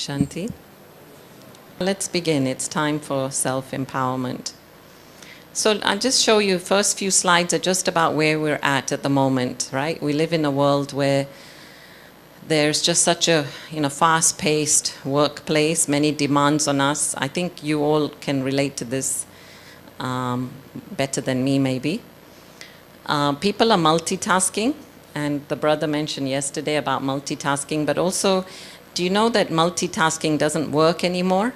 Shanti. Let's begin. It's time for self-empowerment. So I'll just show you, first few slides are just about where we're at the moment, right? We live in a world where there's just such a fast-paced workplace, many demands on us. I think you all can relate to this better than me, maybe. People are multitasking, and the brother mentioned yesterday about multitasking, but also, do you know that multitasking doesn't work anymore?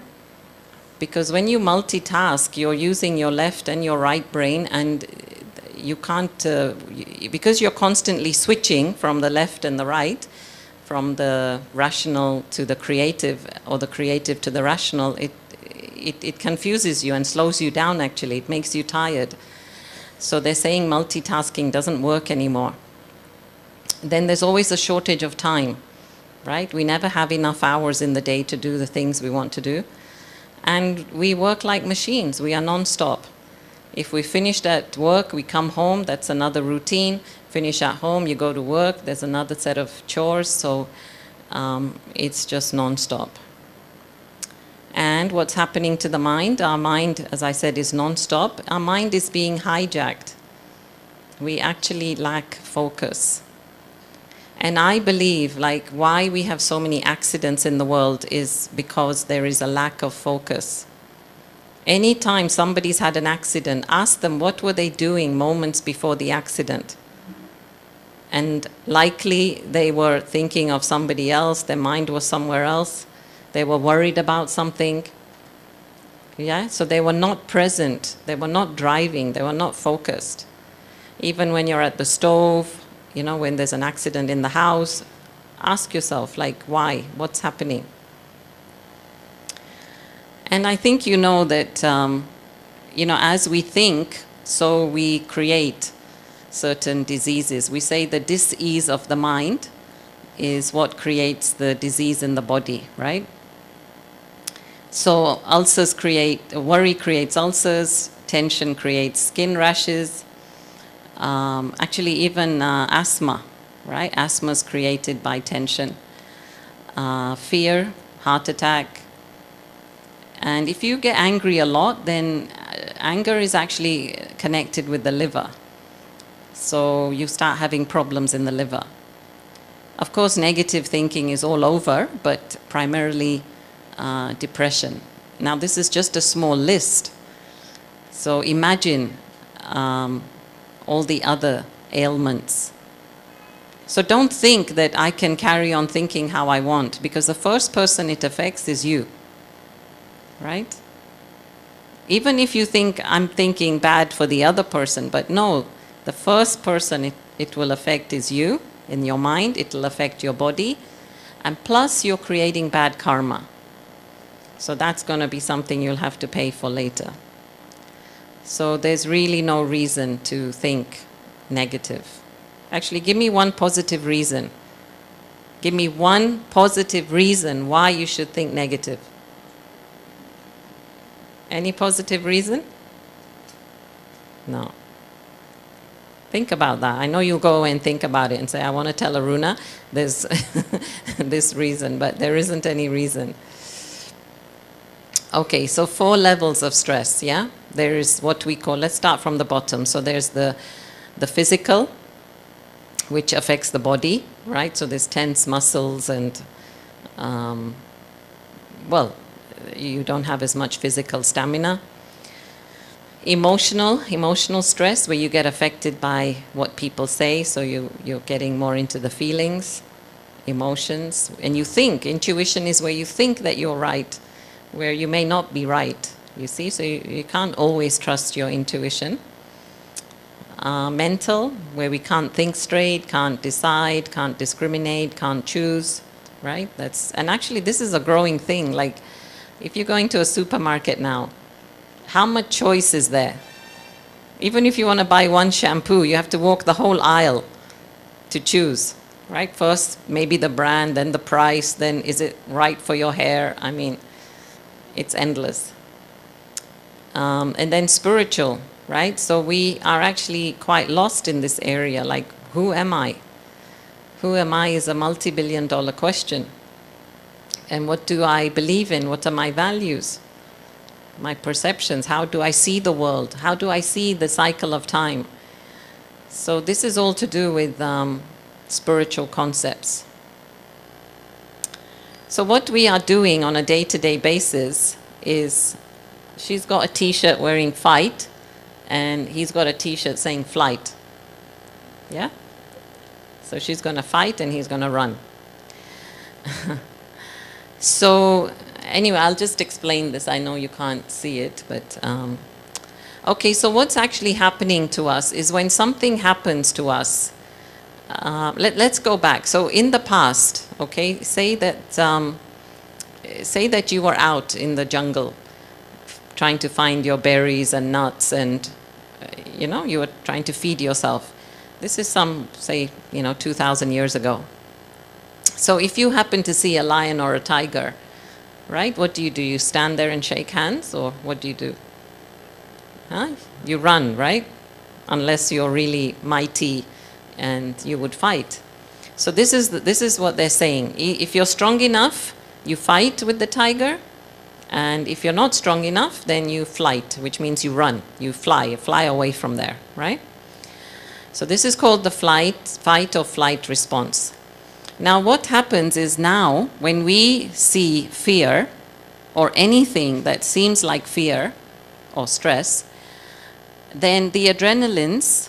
Because when you multitask, you're using your left and your right brain, and you can't, because you're constantly switching from the left and the right, from the rational to the creative, or the creative to the rational, it confuses you and slows you down, actually. It makes you tired. So they're saying multitasking doesn't work anymore. Then there's always a shortage of time, right? We never have enough hours in the day to do the things we want to do. And we work like machines. We are non-stop. If we finished at work, we come home, that's another routine. Finish at home, you go to work, there's another set of chores. So it's just non-stop. And what's happening to the mind? Our mind, as I said, is non-stop. Our mind is being hijacked. We actually lack focus. And I believe, like, why we have so many accidents in the world is because there is a lack of focus. Anytime somebody's had an accident, ask them what were they doing moments before the accident. And likely they were thinking of somebody else, their mind was somewhere else, they were worried about something. Yeah, so they were not present, they were not driving, they were not focused. Even when you're at the stove, when there's an accident in the house, ask yourself, like, why? What's happening? And I think you know that, as we think, so we create certain diseases. We say the dis-ease of the mind is what creates the disease in the body, right? So worry creates ulcers, tension creates skin rashes, actually even asthma, right? Asthma is created by tension. Fear, heart attack. And if you get angry a lot, then anger is actually connected with the liver. So you start having problems in the liver. Of course, negative thinking is all over, but primarily depression. Now, this is just a small list. So imagine all the other ailments. So don't think that I can carry on thinking how I want, because the first person it affects is you, right? Even if you think I'm thinking bad for the other person, but no, the first person it will affect is you, in your mind, it will affect your body, and plus you're creating bad karma. So that's going to be something you'll have to pay for later. So there's really no reason to think negative. Actually, give me one positive reason. Give me one positive reason why you should think negative. Any positive reason? No. Think about that. I know you'll go and think about it and say, I want to tell Aruna there's this reason, but there isn't any reason. Okay, so 4 levels of stress, yeah? There is what we call, let's start from the bottom. So there's the physical, which affects the body, right? So there's tense muscles and, you don't have as much physical stamina. Emotional stress, where you get affected by what people say, so you're getting more into the feelings, emotions, and you think. Intuition is where you think that you're right, where you may not be right, you see? So you can't always trust your intuition. Mental, where we can't think straight, can't decide, can't discriminate, can't choose, right? And actually this is a growing thing. Like, if you're going to a supermarket now, how much choice is there? Even if you want to buy one shampoo, you have to walk the whole aisle to choose, right? First, maybe the brand, then the price, then is it right for your hair? I mean, it's endless. And then spiritual, right? So we are actually quite lost in this area. Like, who am I? Who am I is a multi-billion-dollar question. And what do I believe in? What are my values? My perceptions? How do I see the world? How do I see the cycle of time? So this is all to do with spiritual concepts. So what we are doing on a day-to-day basis is, she's got a t-shirt wearing fight, and he's got a t-shirt saying flight. Yeah? So she's going to fight and he's going to run. So anyway, I'll just explain this. I know you can't see it, but okay, so what's actually happening to us is when something happens to us, let's go back. So in the past, okay, say that you were out in the jungle trying to find your berries and nuts, and you know, you were trying to feed yourself. This is some, say, 2,000 years ago. So if you happen to see a lion or a tiger, right, what do? You stand there and shake hands, or what do you do? Huh? You run, right? Unless you're really mighty and you would fight. So this is what they're saying. If you're strong enough, you fight with the tiger. And if you're not strong enough, then you flight, which means you run. You fly away from there, right? So this is called the fight or flight response. Now what happens is, now when we see fear or anything that seems like fear or stress, then the adrenaline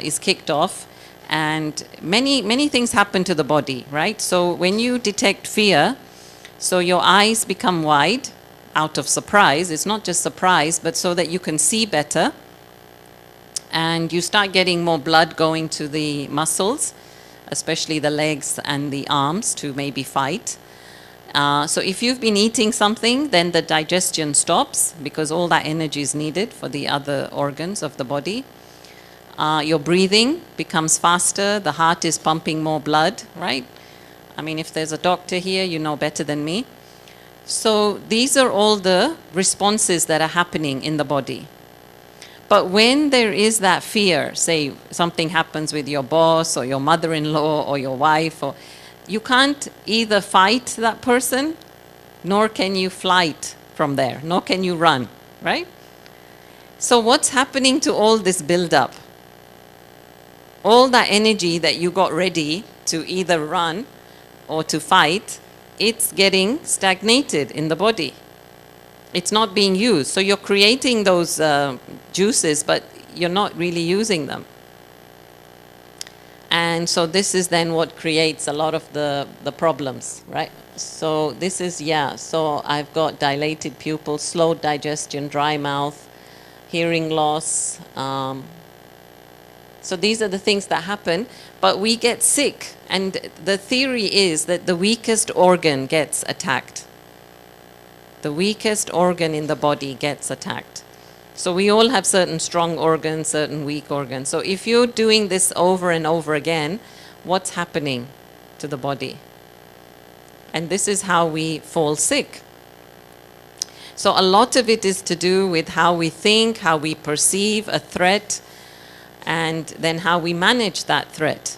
is kicked off, and many things happen to the body, right? So when you detect fear, so your eyes become wide out of surprise. It's not just surprise, but so that you can see better, and you start getting more blood going to the muscles, especially the legs and the arms, to maybe fight. So if you've been eating something, then the digestion stops, because all that energy is needed for the other organs of the body. Your breathing becomes faster, the heart is pumping more blood, right? I mean, if there's a doctor here, you know better than me. So these are all the responses that are happening in the body. But when there is that fear, say something happens with your boss or your mother-in-law or your wife, or you can't either fight that person, nor can you flight from there, nor can you run, right? So what's happening to all this build-up? All that energy that you got ready to either run or to fight, it's getting stagnated in the body. It's not being used. So you're creating those juices, but you're not really using them. And so this is then what creates a lot of the problems, right? So this is, so I've got dilated pupils, slow digestion, dry mouth, hearing loss. So these are the things that happen, but we get sick. And the theory is that the weakest organ gets attacked. The weakest organ in the body gets attacked. So we all have certain strong organs, certain weak organs. So if you're doing this over and over again, what's happening to the body? And this is how we fall sick. So a lot of it is to do with how we think, how we perceive a threat, and then how we manage that threat.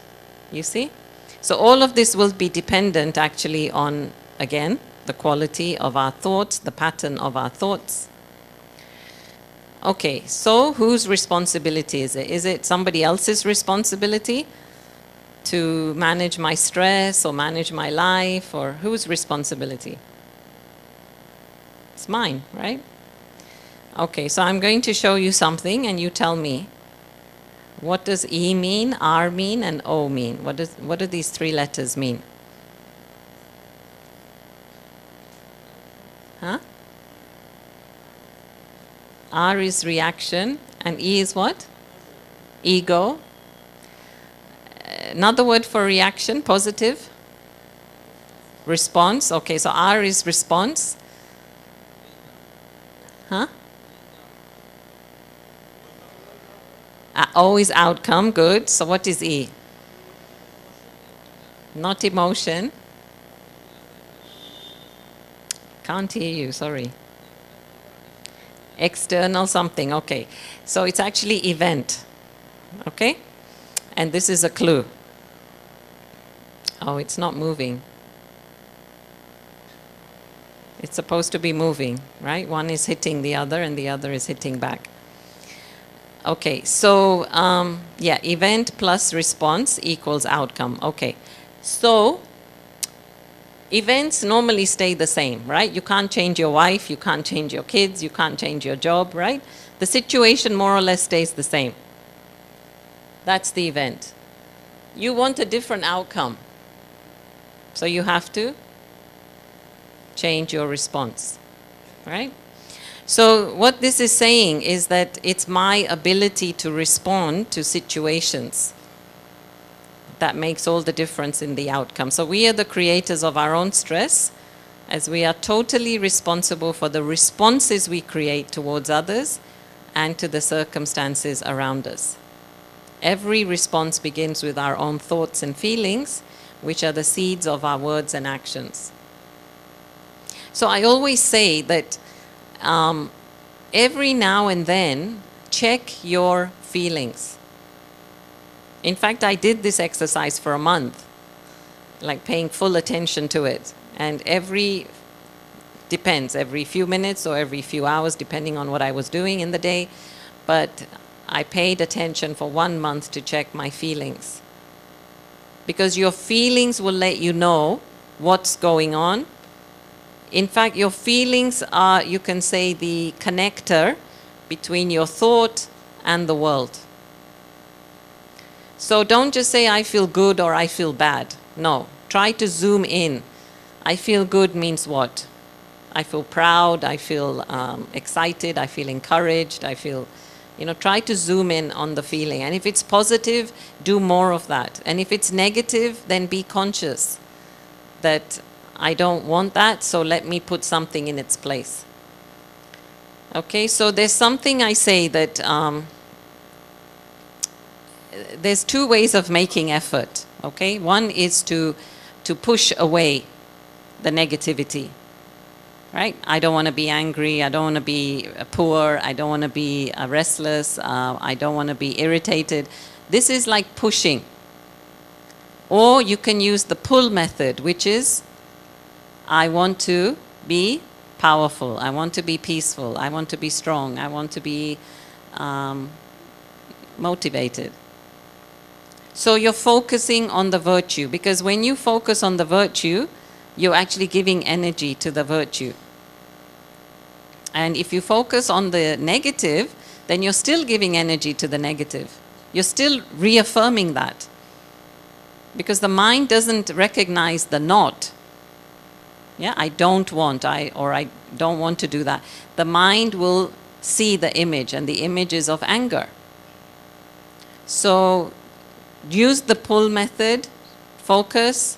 You see? So all of this will be dependent actually on, again, the quality of our thoughts, the pattern of our thoughts. Okay, so whose responsibility is it? Is it somebody else's responsibility to manage my stress or manage my life, or whose responsibility? It's mine, right? Okay, so I'm going to show you something and you tell me, what does E mean, R mean, and O mean? What do these three letters mean? Huh? R is reaction, and E is what? Ego. Another word for reaction, positive. Response. Okay, so R is response. Huh? O is outcome, good. So what is E? Not emotion. Can't hear you, sorry. External something, okay. So it's actually event, okay? And this is a clue. Oh, it's not moving. It's supposed to be moving, right? One is hitting the other and the other is hitting back. Okay, so yeah, event plus response equals outcome. Okay, so events normally stay the same, right? You can't change your wife, you can't change your kids, you can't change your job, right? The situation more or less stays the same. That's the event. You want a different outcome, so you have to change your response, right? So what this is saying is that it's my ability to respond to situations that makes all the difference in the outcome. So we are the creators of our own stress, as we are totally responsible for the responses we create towards others and to the circumstances around us. Every response begins with our own thoughts and feelings, which are the seeds of our words and actions. So I always say that every now and then, check your feelings. In fact, I did this exercise for a month, like paying full attention to it. And depends, every few minutes or every few hours, depending on what I was doing in the day. But I paid attention for 1 month to check my feelings. Because your feelings will let you know what's going on. In fact, your feelings are, you can say, the connector between your thought and the world. So don't just say, I feel good or I feel bad. No, try to zoom in. I feel good means what? I feel proud, I feel excited, I feel encouraged, I feel, try to zoom in on the feeling. And if it's positive, do more of that. And if it's negative, then be conscious that I don't want that, so let me put something in its place. Okay, so there's something I say that there's two ways of making effort. Okay, one is to push away the negativity. Right? I don't want to be angry, I don't want to be poor, I don't want to be restless, I don't want to be irritated. This is like pushing. Or you can use the pull method, which is, I want to be powerful, I want to be peaceful, I want to be strong, I want to be motivated. So you're focusing on the virtue, because when you focus on the virtue, you're actually giving energy to the virtue. And if you focus on the negative, then you're still giving energy to the negative. You're still reaffirming that. Because the mind doesn't recognize the not. Yeah, I don't want, or I don't want to do that. The mind will see the image, and the image is of anger. So use the pull method, focus,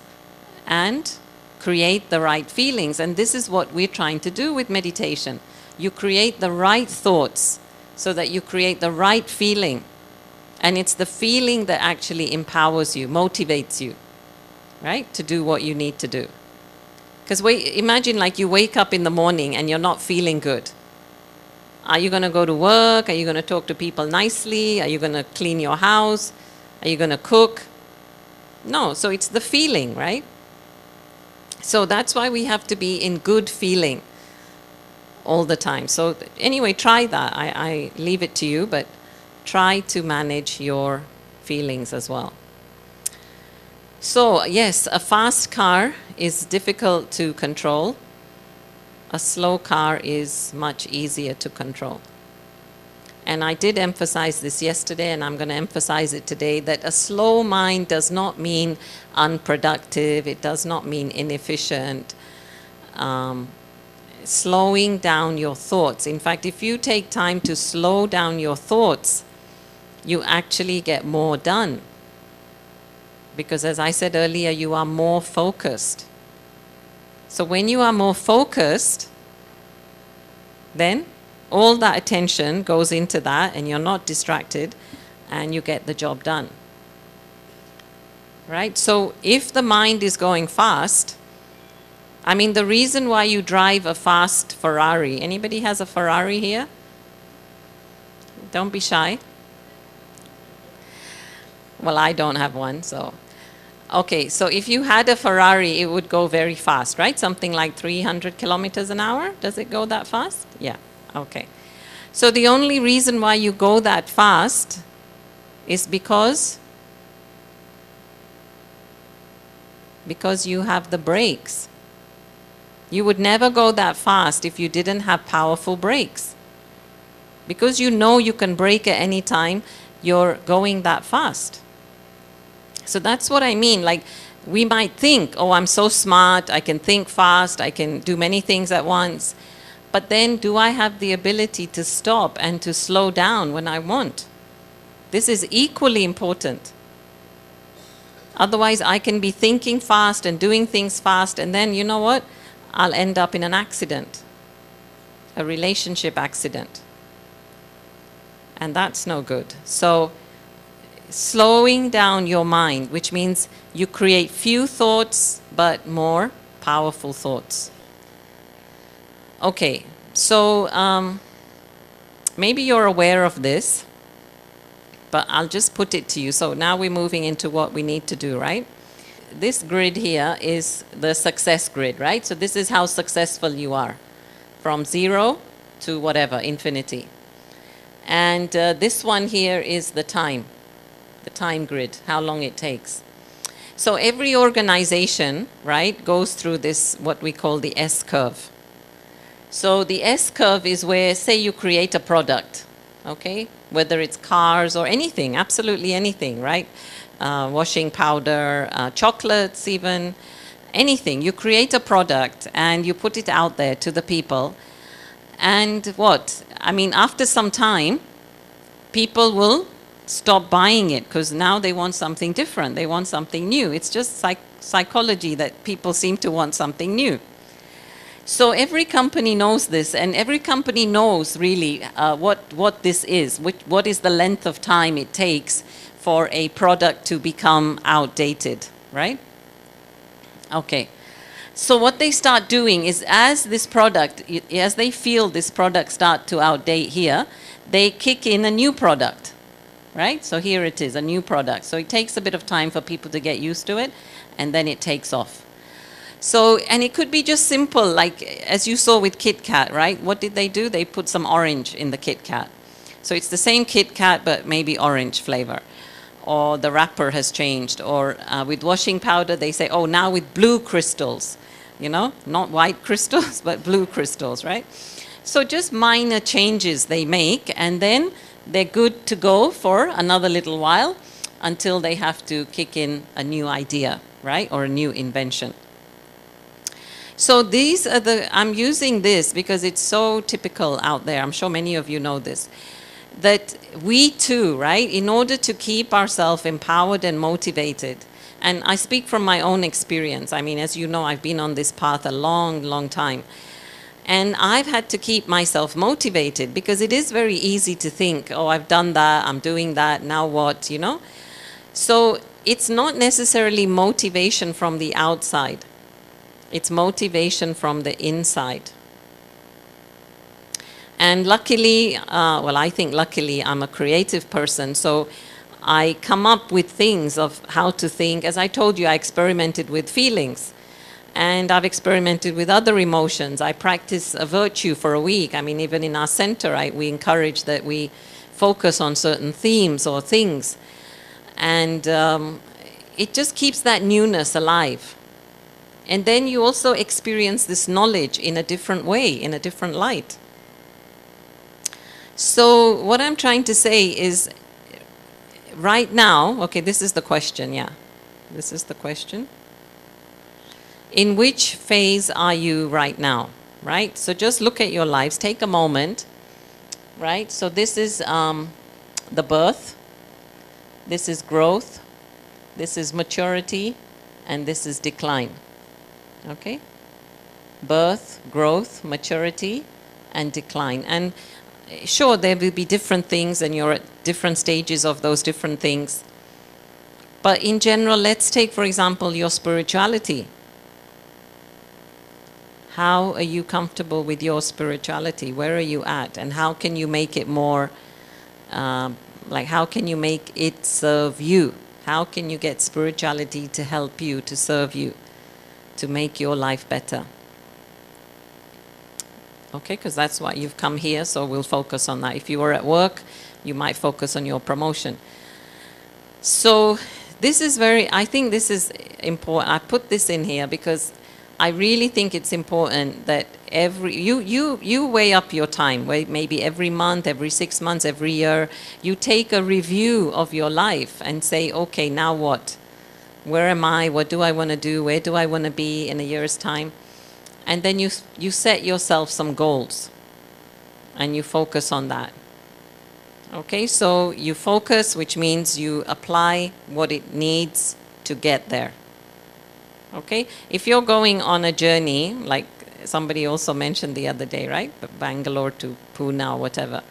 and create the right feelings. And this is what we're trying to do with meditation. You create the right thoughts so that you create the right feeling. And it's the feeling that actually empowers you, motivates you, right, to do what you need to do. Because imagine like you wake up in the morning and you're not feeling good. Are you going to go to work? Are you going to talk to people nicely? Are you going to clean your house? Are you going to cook? No, so it's the feeling, right? So that's why we have to be in good feeling all the time. So anyway, try that. I leave it to you, but try to manage your feelings as well. So yes, a fast car is difficult to control. A slow car is much easier to control. And I did emphasize this yesterday, and I'm going to emphasize it today, that a slow mind does not mean unproductive. It does not mean inefficient. Slowing down your thoughts. In fact, if you take time to slow down your thoughts, you actually get more done. Because as I said earlier, you are more focused. So when you are more focused, then all that attention goes into that, and you're not distracted, and you get the job done. Right? So if the mind is going fast, I mean, the reason why you drive a fast Ferrari, anybody has a Ferrari here? Don't be shy. Well, I don't have one, so. Okay, so if you had a Ferrari, it would go very fast, right? Something like 300 kilometers an hour. Does it go that fast? Yeah, okay. So the only reason why you go that fast is because you have the brakes. You would never go that fast if you didn't have powerful brakes. Because you know you can brake at any time, you're going that fast. So that's what I mean. Like, we might think, oh, I'm so smart, I can think fast, I can do many things at once. But then, do I have the ability to stop and to slow down when I want? This is equally important. Otherwise, I can be thinking fast and doing things fast, and then, you know what? I'll end up in an accident, a relationship accident. And that's no good. So, slowing down your mind, which means you create few thoughts, but more powerful thoughts. Okay, so maybe you're aware of this, but I'll just put it to you. So now we're moving into what we need to do, right? This grid here is the success grid, right? So this is how successful you are, from 0 to whatever, infinity. And this one here is the time grid, how long it takes. So every organization, right, goes through this, what we call the S-curve. So the S-curve is where, say you create a product, okay? Whether it's cars or anything, absolutely anything, right? Washing powder, chocolates even, anything. You create a product and you put it out there to the people. And what? I mean, after some time, people will stop buying it because now they want something different. They want something new. It's just psychology that people seem to want something new. So every company knows this, and every company knows really what this is, what is the length of time it takes for a product to become outdated, right? Okay. So what they start doing is, as this product, as they feel this product start to outdate here, they kick in a new product, right? So here it is, a new product. So it takes a bit of time for people to get used to it, and then it takes off. So, and it could be just simple, like as you saw with Kit Kat, right? What did they do? They put some orange in the Kit Kat. So it's the same Kit Kat, but maybe orange flavor. Or the wrapper has changed. Or with washing powder, they say, oh, now with blue crystals. You know, not white crystals, but blue crystals, right? So just minor changes they make, and then they're good to go for another little while until they have to kick in a new idea, right? Or a new invention. So these are I'm using this because it's so typical out there. I'm sure many of you know this. That we too, right, in order to keep ourselves empowered and motivated, and I speak from my own experience. I mean, as you know, I've been on this path a long, long time. And I've had to keep myself motivated because it is very easy to think, oh, I've done that, I'm doing that, now what, you know? So it's not necessarily motivation from the outside. It's motivation from the inside. And luckily, well, I think luckily I'm a creative person, so I come up with things of how to think. As I told you, I experimented with feelings, and I've experimented with other emotions. I practice a virtue for a week. I mean, even in our center, we encourage that we focus on certain themes or things. And it just keeps that newness alive. And then you also experience this knowledge in a different way, in a different light. So what I'm trying to say is, right now, okay, this is the question, yeah. This is the question. In which phase are you right now, right? So just look at your lives, take a moment, right? So this is the birth, this is growth, this is maturity, and this is decline. Okay? Birth, growth, maturity, and decline. And sure, there will be different things, and you're at different stages of those different things. But in general, let's take, for example, your spirituality. How are you comfortable with your spirituality? Where are you at? And how can you make it more, like how can you make it serve you? How can you get spirituality to help you, to serve you, to make your life better? Okay, because that's why you've come here, so we'll focus on that. If you were at work, you might focus on your promotion. So this is I think this is important. I put this in here because I really think it's important that you weigh up your time, maybe every month, every 6 months, every year, you take a review of your life and say, okay, now what? Where am I? What do I want to do? Where do I want to be in a year's time? And then you set yourself some goals and you focus on that. Okay, so you focus, which means you apply what it needs to get there. Okay, if you're going on a journey, like somebody also mentioned the other day, right? Bangalore to Pune or whatever.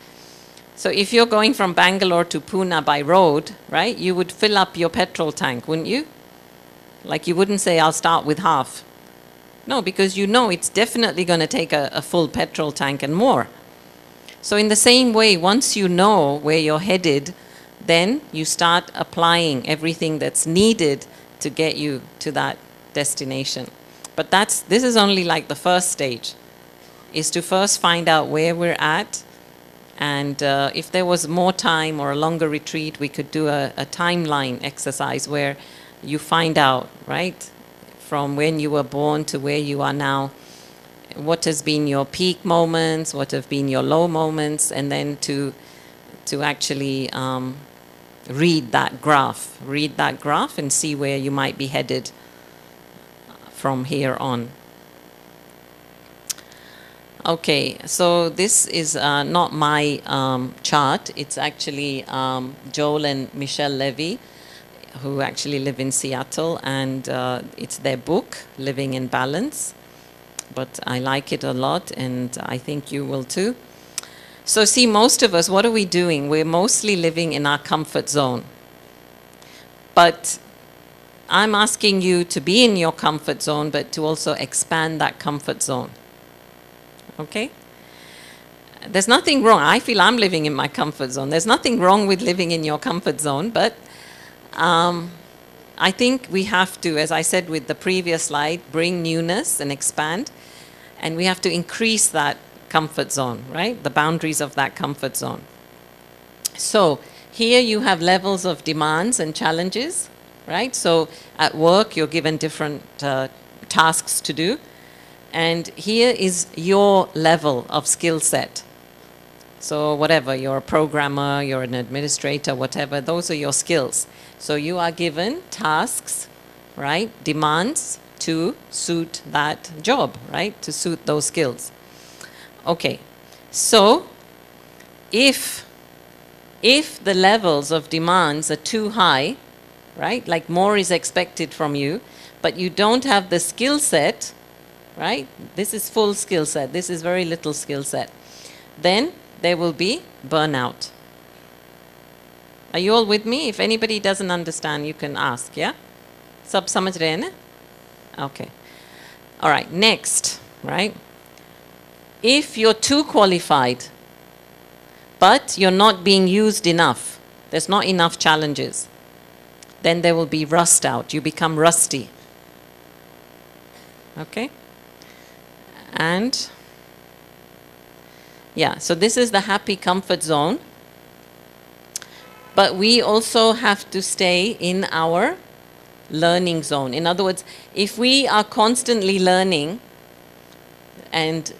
So if you're going from Bangalore to Pune by road, right, you would fill up your petrol tank, wouldn't you? Like you wouldn't say, I'll start with half. No, because you know it's definitely going to take a full petrol tank and more. So in the same way, once you know where you're headed, then you start applying everything that's needed to get you to that destination. But this is only like the first stage, is to first find out where we're at. And if there was more time or a longer retreat, we could do a timeline exercise where you find out, right, from when you were born to where you are now, what has been your peak moments, what have been your low moments, and then to actually read that graph and see where you might be headed from here on. Okay, so this is not my chart. It's actually Joel and Michelle Levy, who actually live in Seattle, and it's their book, Living in Balance. But I like it a lot, and I think you will too. So see, most of us, what are we doing? We're mostly living in our comfort zone. But I'm asking you to be in your comfort zone, but to also expand that comfort zone. Okay? There's nothing wrong. I feel I'm living in my comfort zone. There's nothing wrong with living in your comfort zone, but I think we have to, as I said with the previous slide, bring newness and expand. And we have to increase that comfort zone, right? The boundaries of that comfort zone. So here you have levels of demands and challenges, right? So at work, you're given different tasks to do. And here is your level of skill set. So whatever, you're a programmer, you're an administrator, whatever, those are your skills. So you are given tasks, right? Demands to suit that job, right? To suit those skills. Okay, so if the levels of demands are too high, right? Like more is expected from you, but you don't have the skill set, right? This is full skill set. This is very little skill set. Then there will be burnout. Are you all with me? If anybody doesn't understand, you can ask, yeah? Sab samajh rahe hain na? Okay. All right, next, right? If you're too qualified, but you're not being used enough, there's not enough challenges, then there will be rust out. You become rusty. Okay? And yeah, so this is the happy comfort zone. But we also have to stay in our learning zone. In other words, if we are constantly learning and,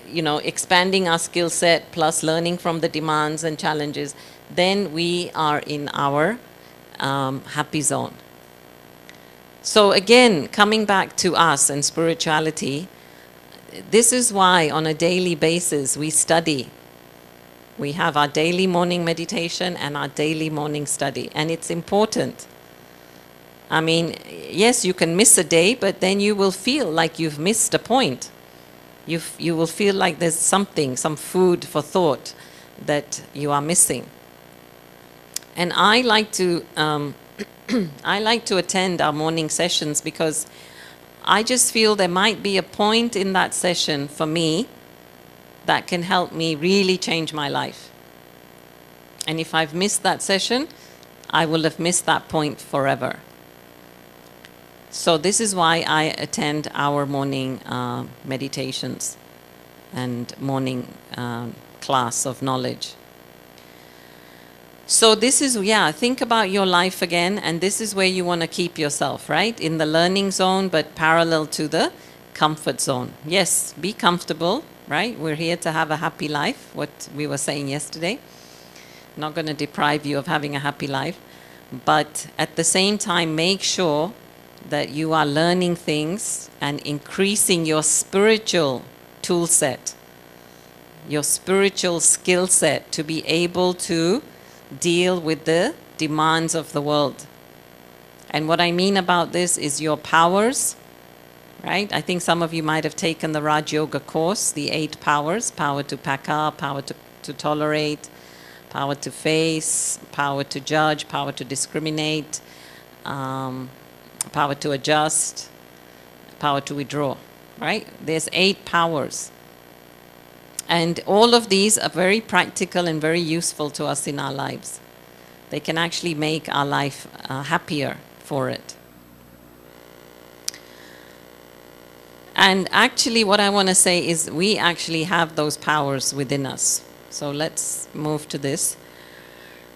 you know, expanding our skill set plus learning from the demands and challenges, then we are in our happy zone. So again, coming back to us and spirituality, this is why on a daily basis we study. We have our daily morning meditation and our daily morning study, and it's important. I mean, yes, you can miss a day, but then you will feel like you've missed a point. You will feel like there's something, some food for thought that you are missing. And I like to attend our morning sessions because I just feel there might be a point in that session for me that can help me really change my life. And if I've missed that session, I will have missed that point forever. So this is why I attend our morning meditations and morning class of knowledge. So this is, think about your life again, and this is where you want to keep yourself, right? In the learning zone, but parallel to the comfort zone. Yes, be comfortable, right? We're here to have a happy life, what we were saying yesterday. Not going to deprive you of having a happy life, but at the same time, make sure that you are learning things and increasing your spiritual tool set, your spiritual skill set to be able to deal with the demands of the world. And what I mean about this is your powers, right? I think some of you might have taken the Raj Yoga course, the 8 powers: power to pack up, power to tolerate, power to face, power to judge, power to discriminate, power to adjust, power to withdraw, right? There's 8 powers. And all of these are very practical and very useful to us in our lives. They can actually make our life happier for it. And actually what I want to say is we actually have those powers within us. So let's move to this.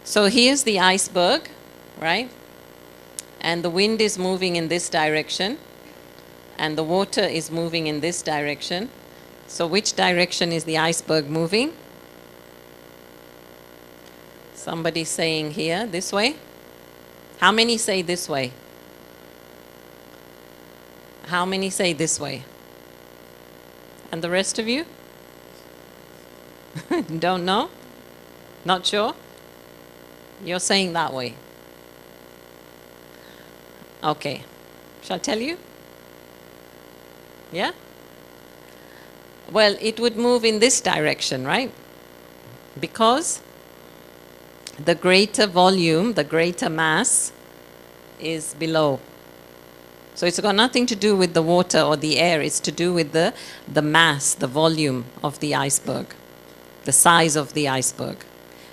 So here's the iceberg, right? And the wind is moving in this direction, and the water is moving in this direction. So which direction is the iceberg moving? Somebody saying here, this way. How many say this way? How many say this way? And the rest of you? Don't know? Not sure? You're saying that way. Okay. Shall I tell you? Yeah? Well, it would move in this direction, right? Because the greater volume, the greater mass is below. So it's got nothing to do with the water or the air. It's to do with the mass, the volume of the iceberg, the size of the iceberg.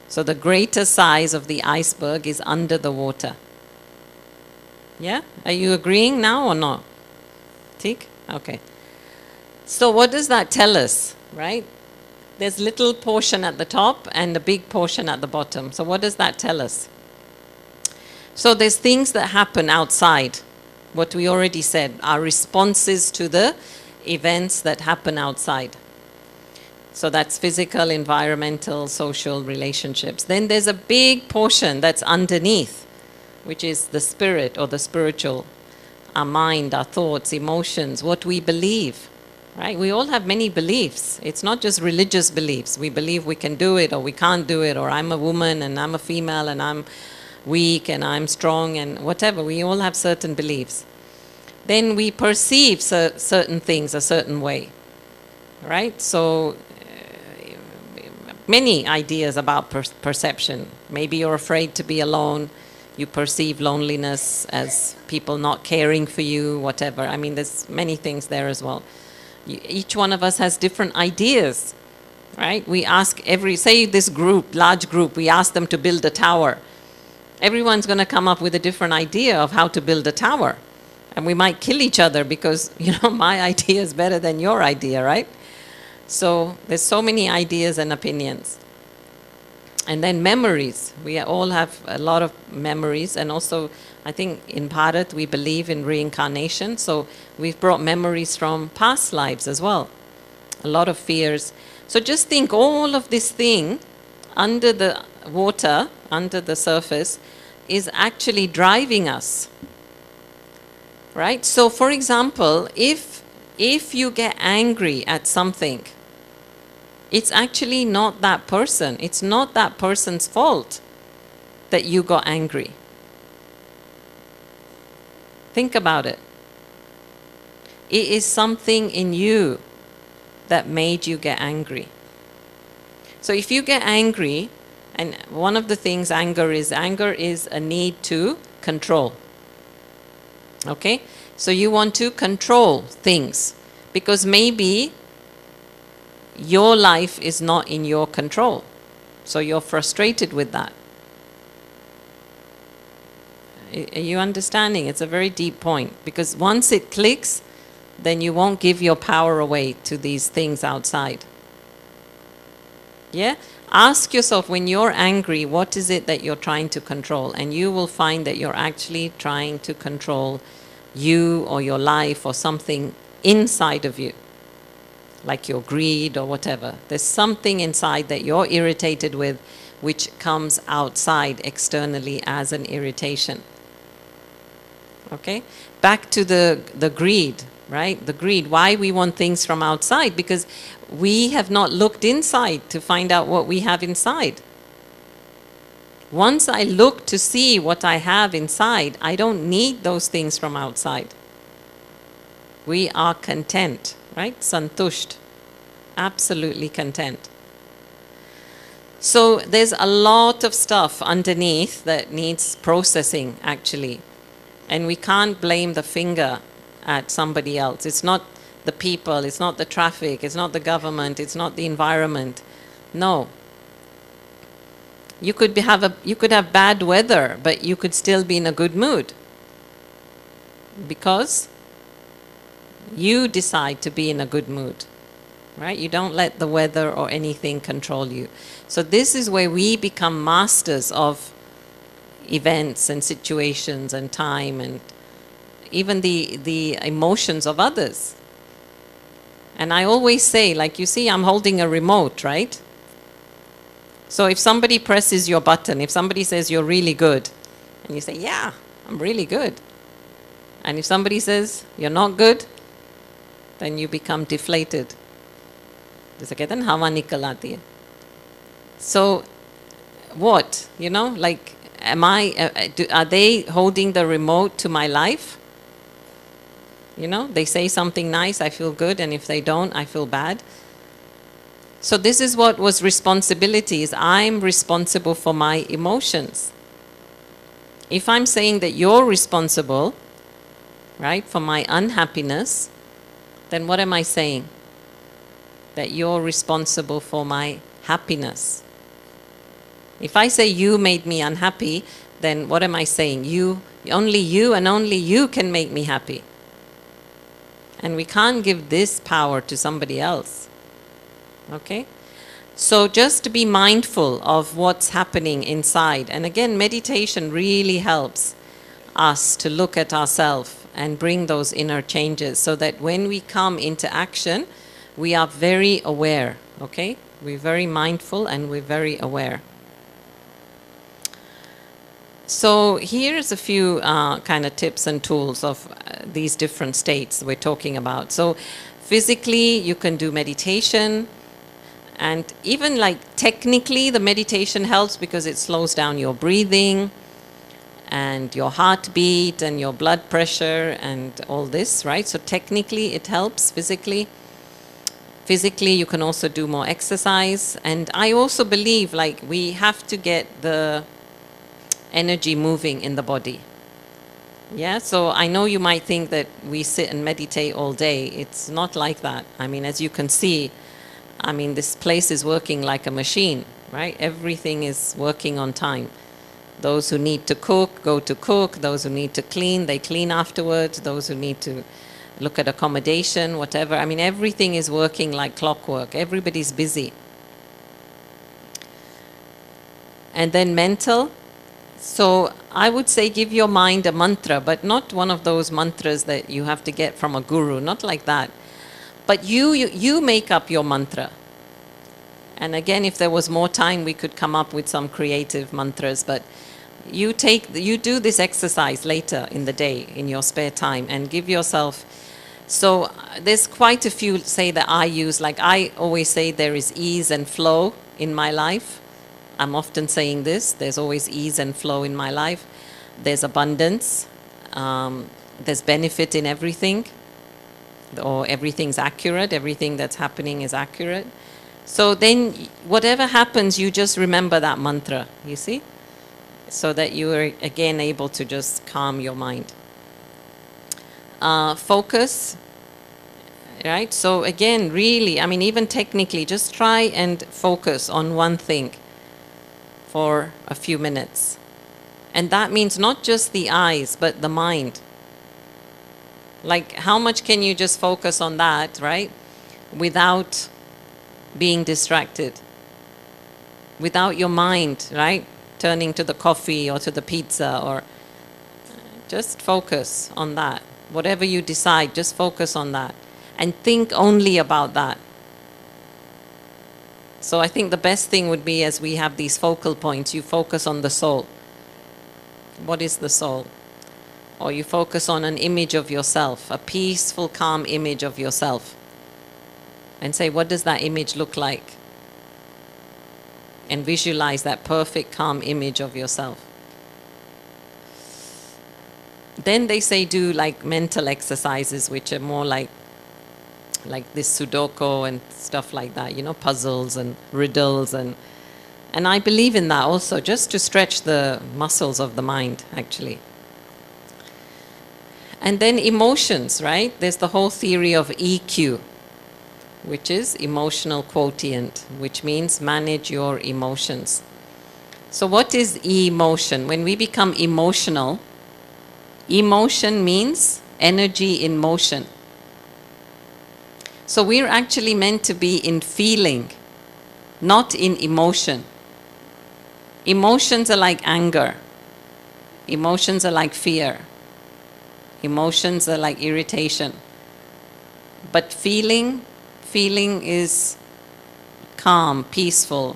So the greater size of the iceberg is under the water. Yeah? Are you agreeing now or not? Tik? Okay. So what does that tell us, right? There's little portion at the top and a big portion at the bottom. So what does that tell us? So there's things that happen outside, what we already said, our responses to the events that happen outside. So that's physical, environmental, social relationships. Then there's a big portion that's underneath, which is the spirit or the spiritual, our mind, our thoughts, emotions, what we believe. Right? We all have many beliefs. It's not just religious beliefs. We believe we can do it or we can't do it, or I'm a woman and I'm a female and I'm weak and I'm strong and whatever. We all have certain beliefs. Then we perceive certain things a certain way. Right? So many ideas about perception. Maybe you're afraid to be alone. You perceive loneliness as people not caring for you, whatever. I mean, there's many things there as well. Each one of us has different ideas, right? We ask say this group, large group, we ask them to build a tower. Everyone's going to come up with a different idea of how to build a tower. And we might kill each other because, my idea is better than your idea, right? So there's so many ideas and opinions. And then memories. We all have a lot of memories. And also, I think in Bharat, we believe in reincarnation. So we've brought memories from past lives as well. A lot of fears. So just think all of this thing under the water, under the surface, is actually driving us. Right? So for example, if you get angry at something, it's actually not that person. It's not that person's fault that you got angry. Think about it. It is something in you that made you get angry. So if you get angry, and one of the things anger is a need to control. Okay? So you want to control things because maybe your life is not in your control. So you're frustrated with that. Are you understanding? It's a very deep point, because once it clicks, then you won't give your power away to these things outside. Yeah? Ask yourself, when you're angry, what is it that you're trying to control? And you will find that you're actually trying to control you or your life or something inside of you, like your greed or whatever. There's something inside that you're irritated with, which comes outside externally as an irritation. Okay? Back to the greed, right? The greed. Why we want things from outside? Because we have not looked inside to find out what we have inside. Once I look to see what I have inside, I don't need those things from outside. We are content, right? Santusht. Absolutely content. So there's a lot of stuff underneath that needs processing, actually. And we can't blame the finger at somebody else. It's not the people, it's not the traffic, it's not the government, it's not the environment. No. You could have bad weather, but you could still be in a good mood. Because you decide to be in a good mood. Right? You don't let the weather or anything control you. So this is where we become masters of events and situations and time and even the emotions of others. And I always say, like, you see, I'm holding a remote, right? So if somebody presses your button, if somebody says you're really good, and you say, yeah, I'm really good. And if somebody says you're not good, then you become deflated. जैसे कहते हैं ना, हवा निकल आती है. So what, you know, like, are they holding the remote to my life? You know, they say something nice, I feel good, and if they don't, I feel bad. So this is what was responsibility, is I'm responsible for my emotions. If I'm saying that you're responsible, right, for my unhappiness, then what am I saying? That you're responsible for my happiness. If I say you made me unhappy, then what am I saying? Only you and only you can make me happy. And we can't give this power to somebody else. Okay? So just be mindful of what's happening inside. And again, meditation really helps us to look at ourselves and bring those inner changes, so that when we come into action, we are very aware. Okay? We're very mindful and we're very aware. So here's a few kind of tips and tools of these different states we're talking about. So physically, you can do meditation. And even like technically, the meditation helps because it slows down your breathing and your heartbeat and your blood pressure and all this, right? So technically, it helps physically. Physically, you can also do more exercise. And I also believe, like, we have to get the energy moving in the body. Yeah, so I know you might think that we sit and meditate all day. It's not like that. I mean, as you can see, I mean, this place is working like a machine, right? Everything is working on time. Those who need to cook, go to cook. Those who need to clean, they clean afterwards. Those who need to look at accommodation, whatever. I mean, everything is working like clockwork. Everybody's busy. And then mental. So I would say give your mind a mantra, but not one of those mantras that you have to get from a guru, not like that. But you make up your mantra. And again, if there was more time, we could come up with some creative mantras, but you do this exercise later in the day, in your spare time, and give yourself. So there's quite a few, say, that I use. Like I always say, there is ease and flow in my life. I'm often saying this. There's always ease and flow in my life. There's abundance. There's benefit in everything. Or everything's accurate. Everything that's happening is accurate. So then whatever happens, you just remember that mantra, you see? So that you are, again, able to just calm your mind. Focus. Right? So again, really, I mean, even technically, just try and focus on one thing for a few minutes. And that means not just the eyes, but the mind. Like, how much can you just focus on that, right? Without being distracted. Without your mind, right? Turning to the coffee or to the pizza, or just focus on that. Whatever you decide, just focus on that. And think only about that. So I think the best thing would be, as we have these focal points, you focus on the soul. What is the soul? Or you focus on an image of yourself, a peaceful, calm image of yourself. And say, what does that image look like? And visualize that perfect, calm image of yourself. Then they say do like mental exercises, which are more like this Sudoku and stuff like that, you know, puzzles and riddles. And I believe in that also, just to stretch the muscles of the mind, actually. And then emotions, right? There's the whole theory of EQ, which is emotional quotient, which means manage your emotions. So what is emotion? When we become emotional, emotion means energy in motion. So we're actually meant to be in feeling, not in emotion. Emotions are like anger. Emotions are like fear. Emotions are like irritation. But feeling is calm, peaceful,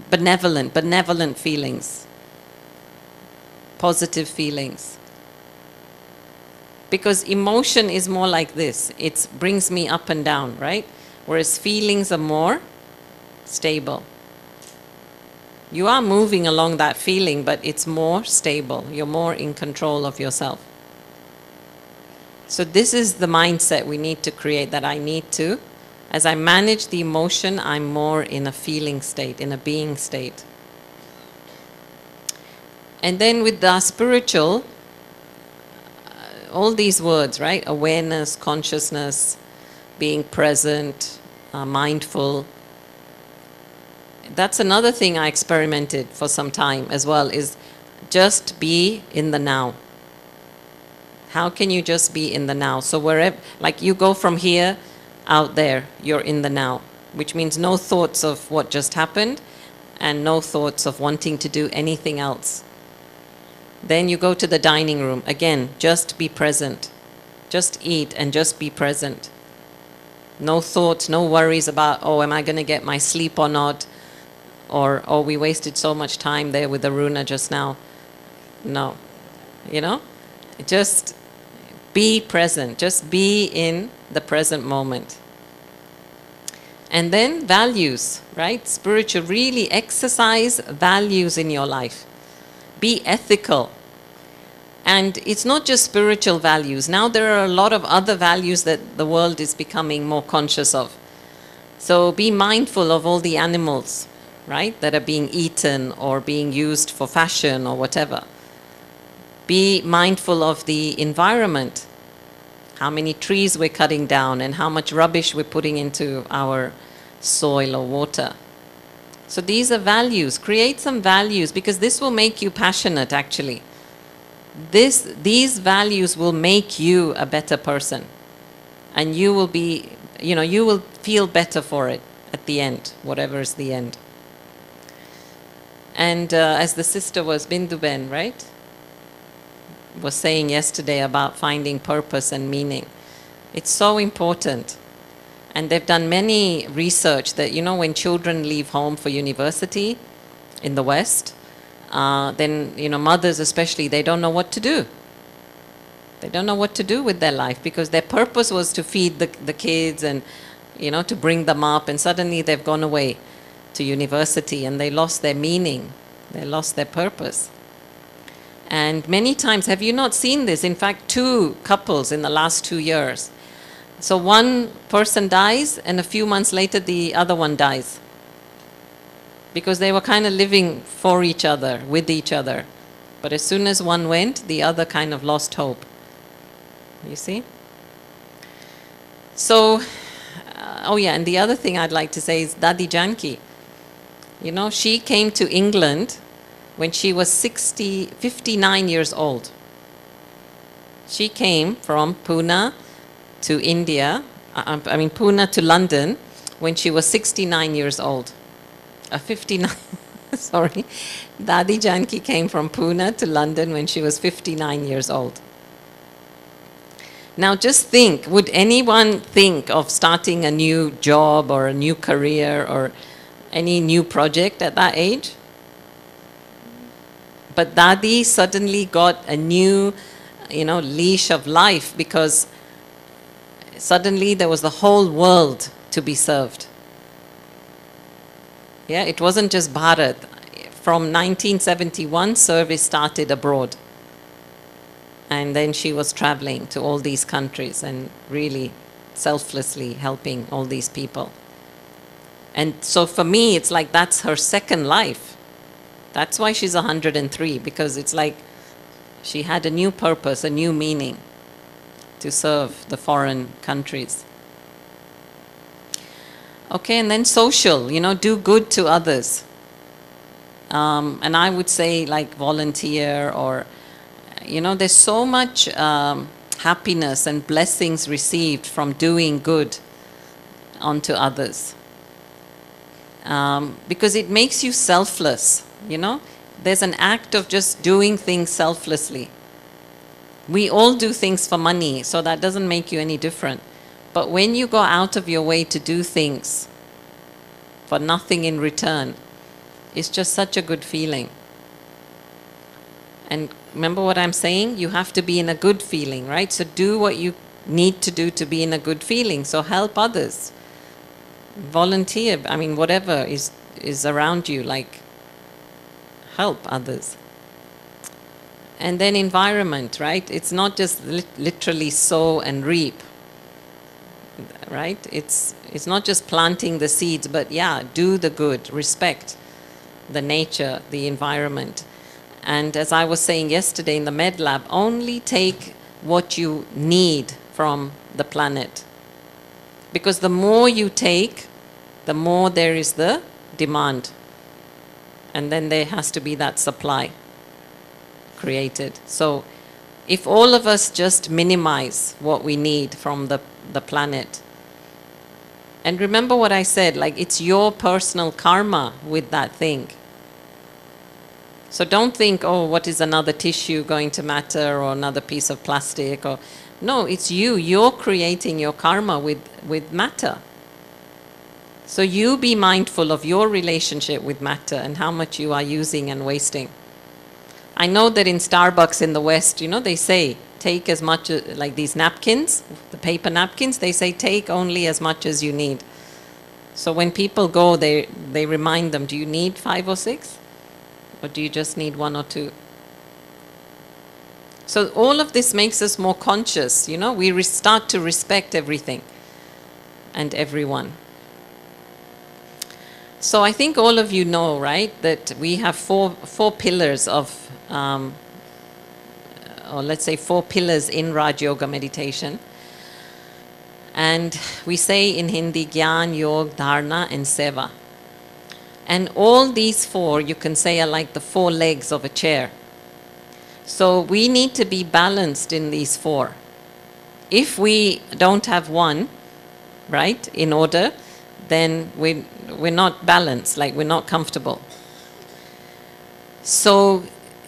benevolent feelings, positive feelings. Because emotion is more like this. It brings me up and down, right? Whereas feelings are more stable. You are moving along that feeling, but it's more stable. You're more in control of yourself. So this is the mindset we need to create, that I need to. As I manage the emotion, I'm more in a feeling state, in a being state. And then with the spiritual, all these words, right? Awareness, consciousness, being present, mindful. That's another thing I experimented for some time as well, is just be in the now. How can you just be in the now? So wherever, like you go from here out there, you're in the now, which means no thoughts of what just happened and no thoughts of wanting to do anything else. Then you go to the dining room. Again, just be present. Just eat and just be present. No thoughts, no worries about, oh, am I going to get my sleep or not? Or, oh, we wasted so much time there with Aruna just now. No. You know? Just be present. Just be in the present moment. And then values, right? Spiritual, really exercise values in your life. Be ethical. And it's not just spiritual values. Now there are a lot of other values that the world is becoming more conscious of. So be mindful of all the animals, right, that are being eaten or being used for fashion or whatever. Be mindful of the environment. How many trees we're cutting down and how much rubbish we're putting into our soil or water. So these are values. Create some values, because this will make you passionate, actually. These values will make you a better person. And you will be, you know, you will feel better for it at the end, whatever is the end. And as the sister was, Binduben, right, was saying yesterday about finding purpose and meaning. It's so important. And they've done many research that, you know, when children leave home for university in the West, then, you know, mothers especially, they don't know what to do. They don't know what to do with their life, because their purpose was to feed the kids and, you know, to bring them up, and suddenly they've gone away to university and they lost their meaning. They lost their purpose. And many times, have you not seen this? In fact, 2 couples in the last 2 years. So one person dies and a few months later the other one dies. Because they were kind of living for each other, with each other. But as soon as one went, the other kind of lost hope. You see? So, oh yeah, and the other thing I'd like to say is Dadi Janki. You know, she came to England when she was 59 years old. She came from Pune to India, Pune to London when she was 69 years old. 59, sorry. Dadi Janki came from Pune to London when she was 59 years old. Now just think, would anyone think of starting a new job or a new career or any new project at that age? But Dadi suddenly got a new, leash of life, because suddenly there was the whole world to be served. Yeah, it wasn't just Bharat. From 1971, service started abroad. And then she was traveling to all these countries and really selflessly helping all these people. And so for me, it's like that's her second life. That's why she's 103, because it's like she had a new purpose, a new meaning to serve the foreign countries. Okay, and then social, do good to others. And I would say like volunteer, or, there's so much happiness and blessings received from doing good onto others. Because it makes you selfless, There's an act of just doing things selflessly. We all do things for money, so that doesn't make you any different. But when you go out of your way to do things for nothing in return, it's just such a good feeling. And remember what I'm saying? You have to be in a good feeling, right? So do what you need to do to be in a good feeling. So help others. Volunteer, whatever is around you, like help others. And then environment, right? It's not just literally sow and reap, right? It's not just planting the seeds, but yeah, do the good, respect the nature, the environment. And as I was saying yesterday in the Med Lab, only take what you need from the planet. Because the more you take, the more there is the demand. And then there has to be that supply created. So if all of us just minimize what we need from the planet, and remember what I said, like it's your personal karma with that thing. So don't think, oh, what is another tissue going to matter, or another piece of plastic, or no, it's you. You're creating your karma with matter. So you be mindful of your relationship with matter and how much you are using and wasting. I know that in Starbucks in the West, they say, take as much, like these napkins, the paper napkins, they say, take only as much as you need. So when people go, they remind them, do you need 5 or 6? Or do you just need 1 or 2? So all of this makes us more conscious, we start to respect everything and everyone. So I think all of you know, right, that we have four pillars of, or let's say 4 pillars in Raj Yoga meditation. And we say in Hindi, Gyan, Yog, Dharana, and Seva. And all these 4, you can say, are like the 4 legs of a chair. So we need to be balanced in these 4. If we don't have one, right, in order, then we're not balanced, like we're not comfortable. So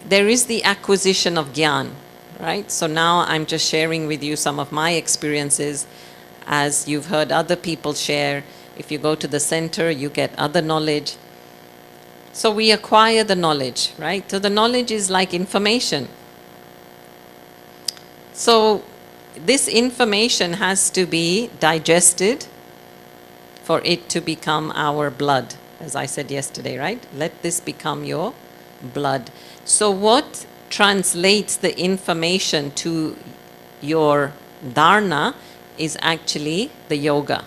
there is the acquisition of Gyan, right? So now I'm just sharing with you some of my experiences, as you've heard other people share. If you go to the center, you get other knowledge. So we acquire the knowledge, right? So the knowledge is like information. So this information has to be digested for it to become our blood, as I said yesterday, right? Let this become your blood. So what translates the information to your dharana is actually the yoga.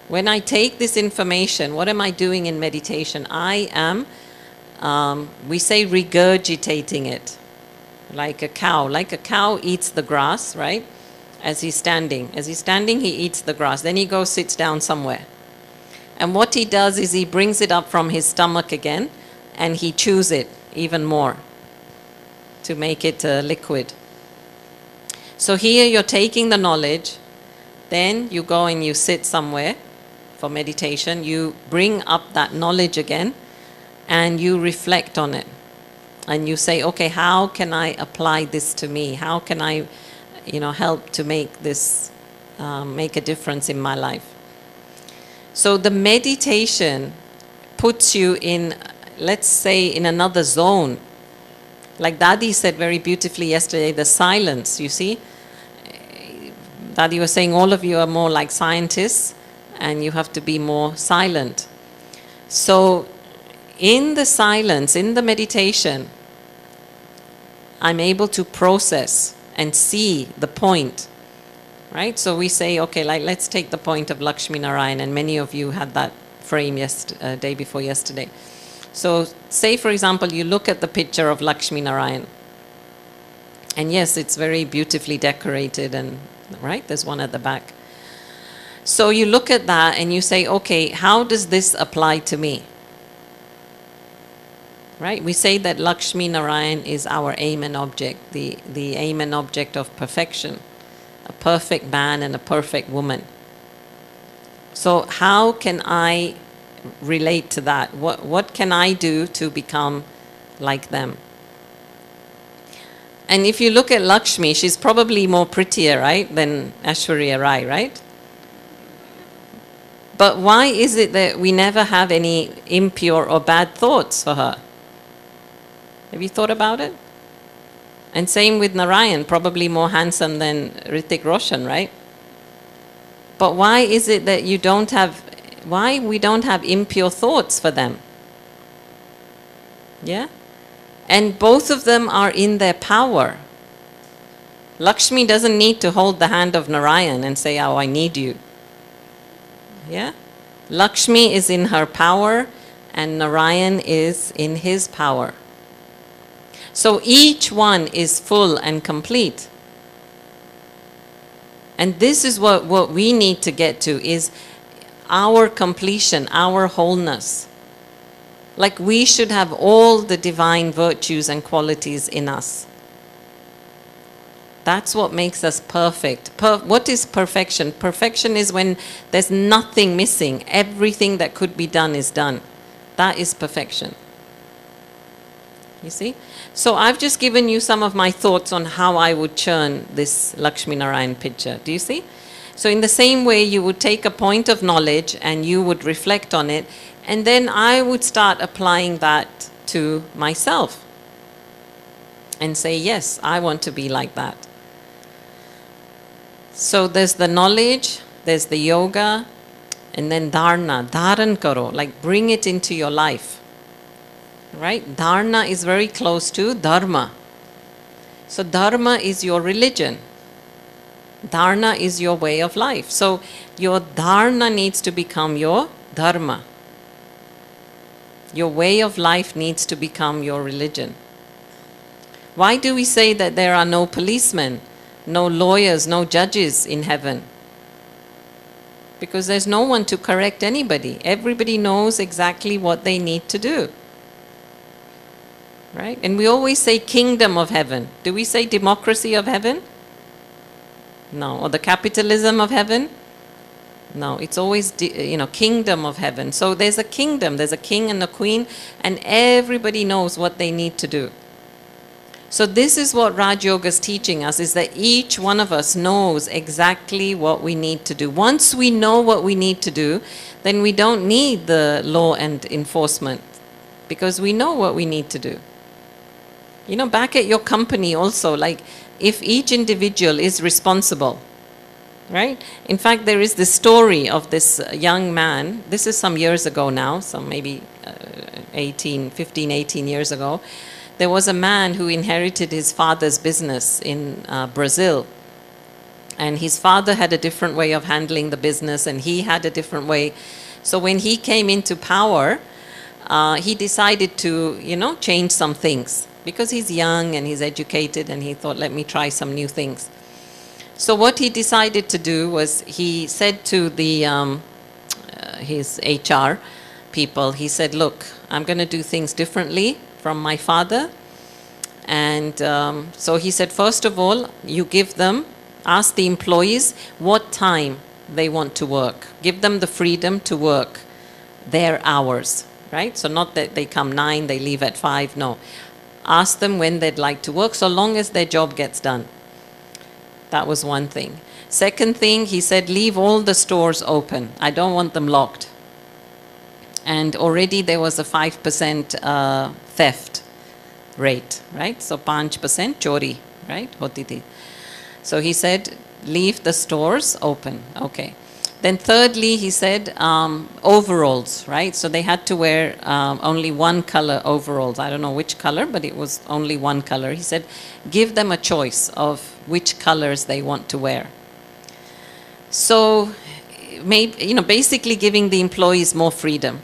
When I take this information, what am I doing in meditation? I am, we say regurgitating it, like a cow. Like a cow eats the grass, right? As he's standing. As he's standing, he eats the grass. Then he goes, sits down somewhere. And what he does is he brings it up from his stomach again, and he chews it even more to make it a liquid. So here you're taking the knowledge, then you go and you sit somewhere for meditation, you bring up that knowledge again, and you reflect on it. And you say, okay, how can I apply this to me? How can I, help to make this, make a difference in my life? So the meditation puts you in, let's say, in another zone. Like Dadi said very beautifully yesterday, the silence, you see? Dadi was saying all of you are more like scientists and you have to be more silent. So in the silence, in the meditation, I'm able to process and see the point, right? So we say, okay, like let's take the point of Lakshmi Narayan, and many of you had that frame day before yesterday. So say, for example, you look at the picture of Lakshmi Narayan. And yes, it's very beautifully decorated, and right, there's one at the back. So you look at that and you say, okay, how does this apply to me? Right? We say that Lakshmi Narayan is our aim and object, the aim and object of perfection, a perfect man and a perfect woman. So how can I relate to that? What can I do to become like them? And if you look at Lakshmi, she's probably more prettier, right, than Aishwarya Rai, right? But why is it that we never have any impure or bad thoughts for her? Have you thought about it? And same with Narayan, probably more handsome than Hrithik Roshan, right? But why is it that you don't have, why we don't have impure thoughts for them? Yeah? And both of them are in their power. Lakshmi doesn't need to hold the hand of Narayan and say, oh, I need you. Yeah? Lakshmi is in her power and Narayan is in his power. So each one is full and complete. And this is what we need to get to, is our completion, our wholeness. Like we should have all the divine virtues and qualities in us. That's what makes us perfect. What is perfection? Perfection is when there's nothing missing. Everything that could be done is done. That is perfection. You see? So I've just given you some of my thoughts on how I would churn this Lakshmi Narayan picture. Do you see? So in the same way, you would take a point of knowledge and you would reflect on it, and then I would start applying that to myself and say, yes, I want to be like that. So there's the knowledge, there's the yoga, and then dharna, dharan karo, like bring it into your life. Right? Dharna is very close to dharma. So dharma is your religion. Dharna is your way of life. So your dharna needs to become your dharma. Your way of life needs to become your religion. Why do we say that there are no policemen, no lawyers, no judges in heaven? Because there's no one to correct anybody. Everybody knows exactly what they need to do. Right? And we always say kingdom of heaven. Do we say democracy of heaven? No. Or the capitalism of heaven? No. It's always, kingdom of heaven. So there's a kingdom. There's a king and a queen, and everybody knows what they need to do. So this is what Raj Yoga is teaching us, is that each one of us knows exactly what we need to do. Once we know what we need to do, then we don't need the law and enforcement, because we know what we need to do. Back at your company also, like if each individual is responsible, right? In fact, there is this story of this young man. This is some years ago now, some maybe 15, 18 years ago. There was a man who inherited his father's business in Brazil. And his father had a different way of handling the business, and he had a different way. So when he came into power, he decided to, change some things. Because he's young and he's educated, and he thought, let me try some new things. So what he decided to do was he said to the his HR people. He said, look, I'm going to do things differently from my father. And so he said, first of all, you give them, ask the employees what time they want to work. Give them the freedom to work their hours, right? So not that they come 9, they leave at 5, no. Ask them when they'd like to work, so long as their job gets done. That was one thing. Second thing, he said, leave all the stores open. I don't want them locked. And already there was a 5% theft rate, right? So 5% chori, right? Hoti thi. So he said, leave the stores open. Okay. Then thirdly, he said, overalls, right? So they had to wear only one color overalls. I don't know which color, but it was only one color. He said, give them a choice of which colors they want to wear. So, maybe, basically giving the employees more freedom.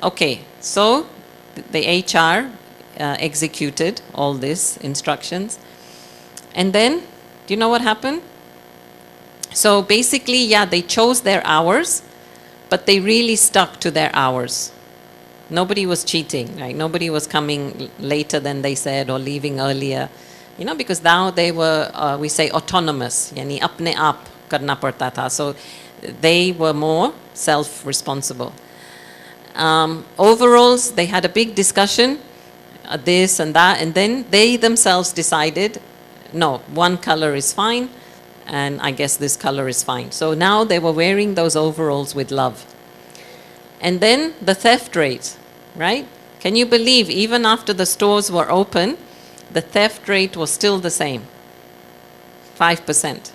Okay, so the HR executed all these instructions. And then, do you know what happened? So basically, yeah, they chose their hours, but they really stuck to their hours. Nobody was cheating, right? Nobody was coming later than they said or leaving earlier, because now they were, we say, autonomous. Yani apne aap karna padta tha. So they were more self-responsible. Overalls, they had a big discussion, this and that, and then they themselves decided, no, one color is fine, and I guess this color is fine. So now they were wearing those overalls with love. And then the theft rate, right? Can you believe even after the stores were open, the theft rate was still the same, 5%.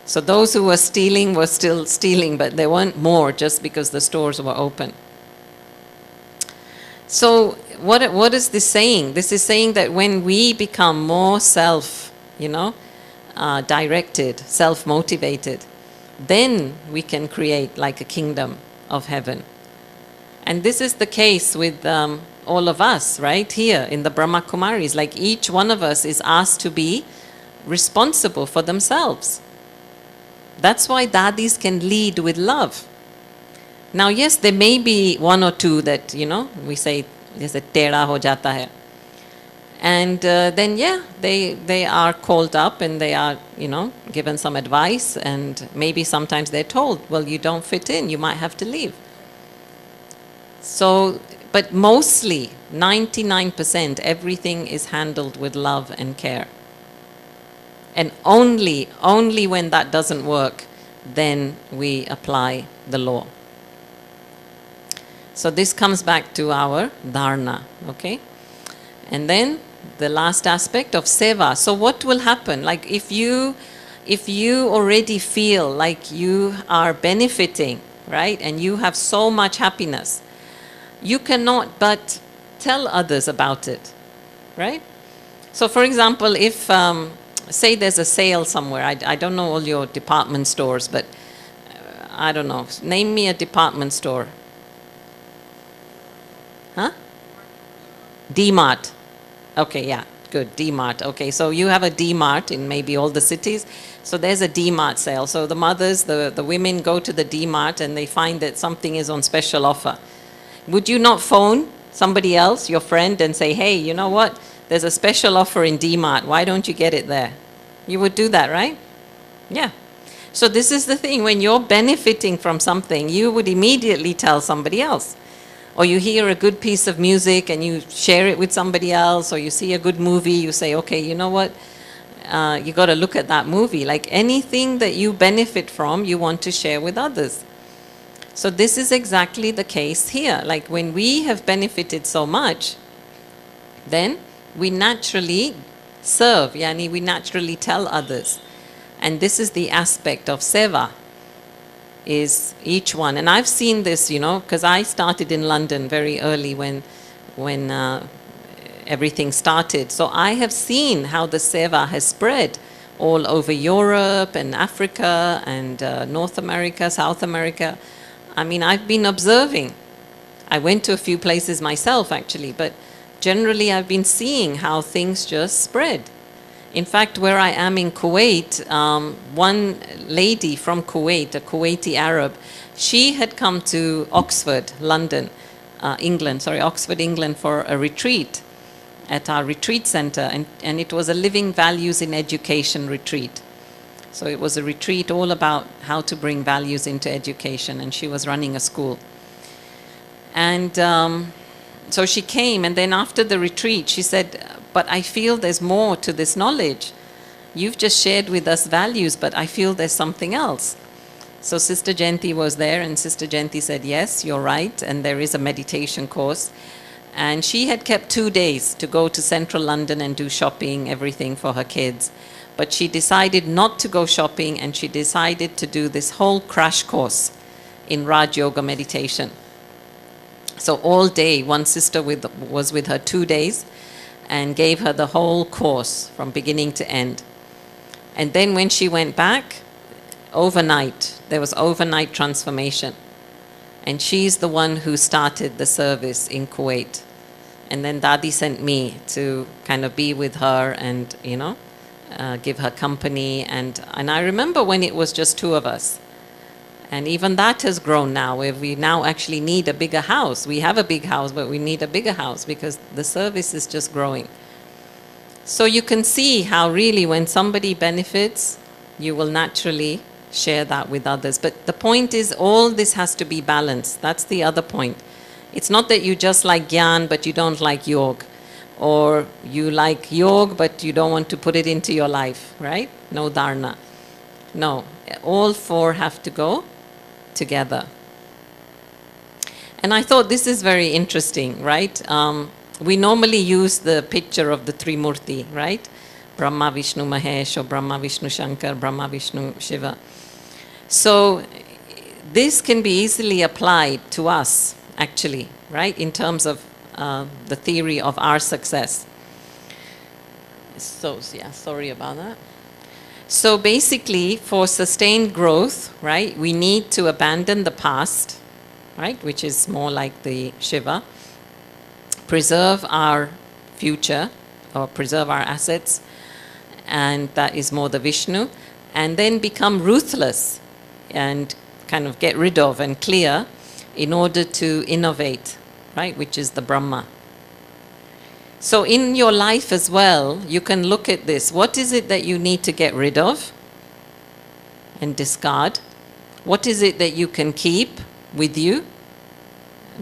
So those who were stealing were still stealing, but they weren't more just because the stores were open. So what is this saying? This is saying that when we become more directed, self-motivated, then we can create like a kingdom of heaven. And this is the case with all of us right here in the Brahma Kumaris. Like each one of us is asked to be responsible for themselves. That's why dadis can lead with love. Now, yes, there may be one or two that, we say, jaise tera ho jata hai. And then, yeah, they are called up and they are, given some advice, and maybe sometimes they're told, well, you don't fit in, you might have to leave. So, but mostly, 99%, everything is handled with love and care. And only when that doesn't work, then we apply the law. So this comes back to our dharna, okay? And then the last aspect of seva. So what will happen? Like if you already feel like you are benefiting, right? And you have so much happiness, you cannot but tell others about it, right? So for example, if, say there's a sale somewhere, I don't know all your department stores, but I don't know, name me a department store. Huh? D-Mart. Okay, yeah, good, D-Mart. Okay, so you have a D-Mart in maybe all the cities. So there's a D-Mart sale. So the mothers, the women go to the D-Mart and they find that something is on special offer. Would you not phone somebody else, your friend, and say, hey, you know what? There's a special offer in D-Mart. Why don't you get it there? You would do that, right? Yeah. So this is the thing. When you're benefiting from something, you would immediately tell somebody else. Or you hear a good piece of music and you share it with somebody else, or you see a good movie, you say, okay, you know what? You got to look at that movie. Like anything that you benefit from, you want to share with others. So this is exactly the case here. Like when we have benefited so much, then we naturally serve, yani we naturally tell others. And this is the aspect of seva, is each one. And I've seen this, because I started in London very early when everything started. So I have seen how the seva has spread all over Europe and Africa and North America, South America. I mean, I've been observing. I went to a few places myself, actually, but generally I've been seeing how things just spread. In fact, where I am in Kuwait, one lady from Kuwait, a Kuwaiti Arab, she had come to Oxford, London, Oxford, England for a retreat at our retreat center, and it was a Living Values in Education retreat. So it was a retreat all about how to bring values into education, and she was running a school. And so she came, and then after the retreat, she said, but I feel there's more to this knowledge. You've just shared with us values, but I feel there's something else. So Sister Jenti was there, and Sister Jenti said, yes, you're right, and there is a meditation course. And she had kept 2 days to go to central London and do shopping, everything for her kids. But she decided not to go shopping, and she decided to do this whole crash course in Raj Yoga meditation. So all day, one sister was with her 2 days and gave her the whole course from beginning to end. And then when she went back, overnight, there was overnight transformation. And she's the one who started the service in Kuwait. And then Dadi sent me to kind of be with her and, you know, give her company. And I remember when it was just 2 of us. And even that has grown now, where we now actually need a bigger house. We have a big house, but we need a bigger house because the service is just growing. So you can see how really when somebody benefits, you will naturally share that with others. But the point is, all this has to be balanced. That's the other point. It's not that you just like Gyan, but you don't like Yog. Or you like Yog, but you don't want to put it into your life, right? No dharna. No, all 4 have to go together. And I thought this is very interesting, right? We normally use the picture of the Trimurti, right? Brahma, Vishnu, Mahesh, or Brahma, Vishnu, Shankar, Brahma, Vishnu, Shiva. So this can be easily applied to us, actually, right? In terms of the theory of our success. So, yeah, sorry about that. So basically, for sustained growth, right, we need to abandon the past, right, which is more like the Shiva, preserve our future, or preserve our assets, and that is more the Vishnu, and then become ruthless and kind of get rid of and clear in order to innovate, right, which is the Brahma. So in your life as well, you can look at this. What is it that you need to get rid of and discard? What is it that you can keep with you,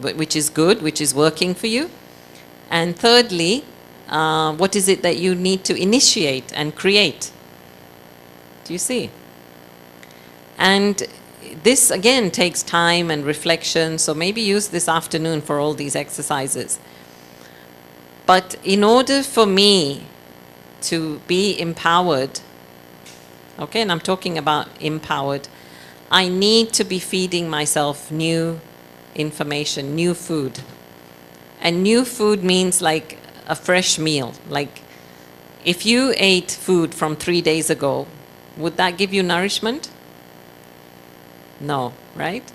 which is good, which is working for you? And thirdly, what is it that you need to initiate and create? Do you see? And this again takes time and reflection, so maybe use this afternoon for all these exercises. But in order for me to be empowered, okay, and I'm talking about empowered, I need to be feeding myself new information, new food. And new food means like a fresh meal. Like if you ate food from 3 days ago, would that give you nourishment? No, right?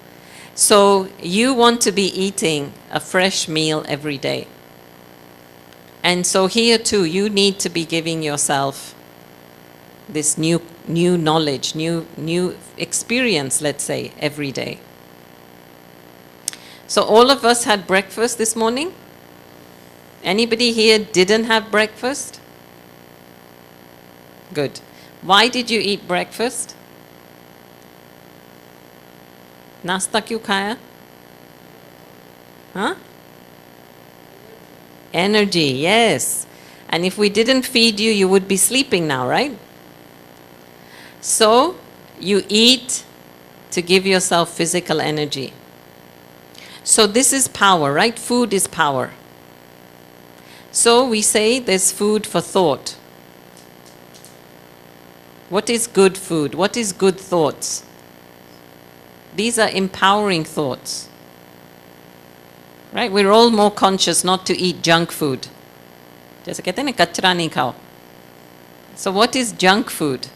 So you want to be eating a fresh meal every day. And so here too, you need to be giving yourself this new knowledge, new experience, let's say, every day. So all of us had breakfast this morning? Anybody here didn't have breakfast? Good. Why did you eat breakfast? नाश्ता क्यों खाया? Huh? Energy, yes. And if we didn't feed you, you would be sleeping now, right? So you eat to give yourself physical energy. So this is power, right? Food is power. So we say there's food for thought. What is good food? What is good thoughts? These are empowering thoughts. Right? We're all more conscious not to eat junk food. जैसे कहते हैं ना कचरा नहीं खाओ. So what is junk food?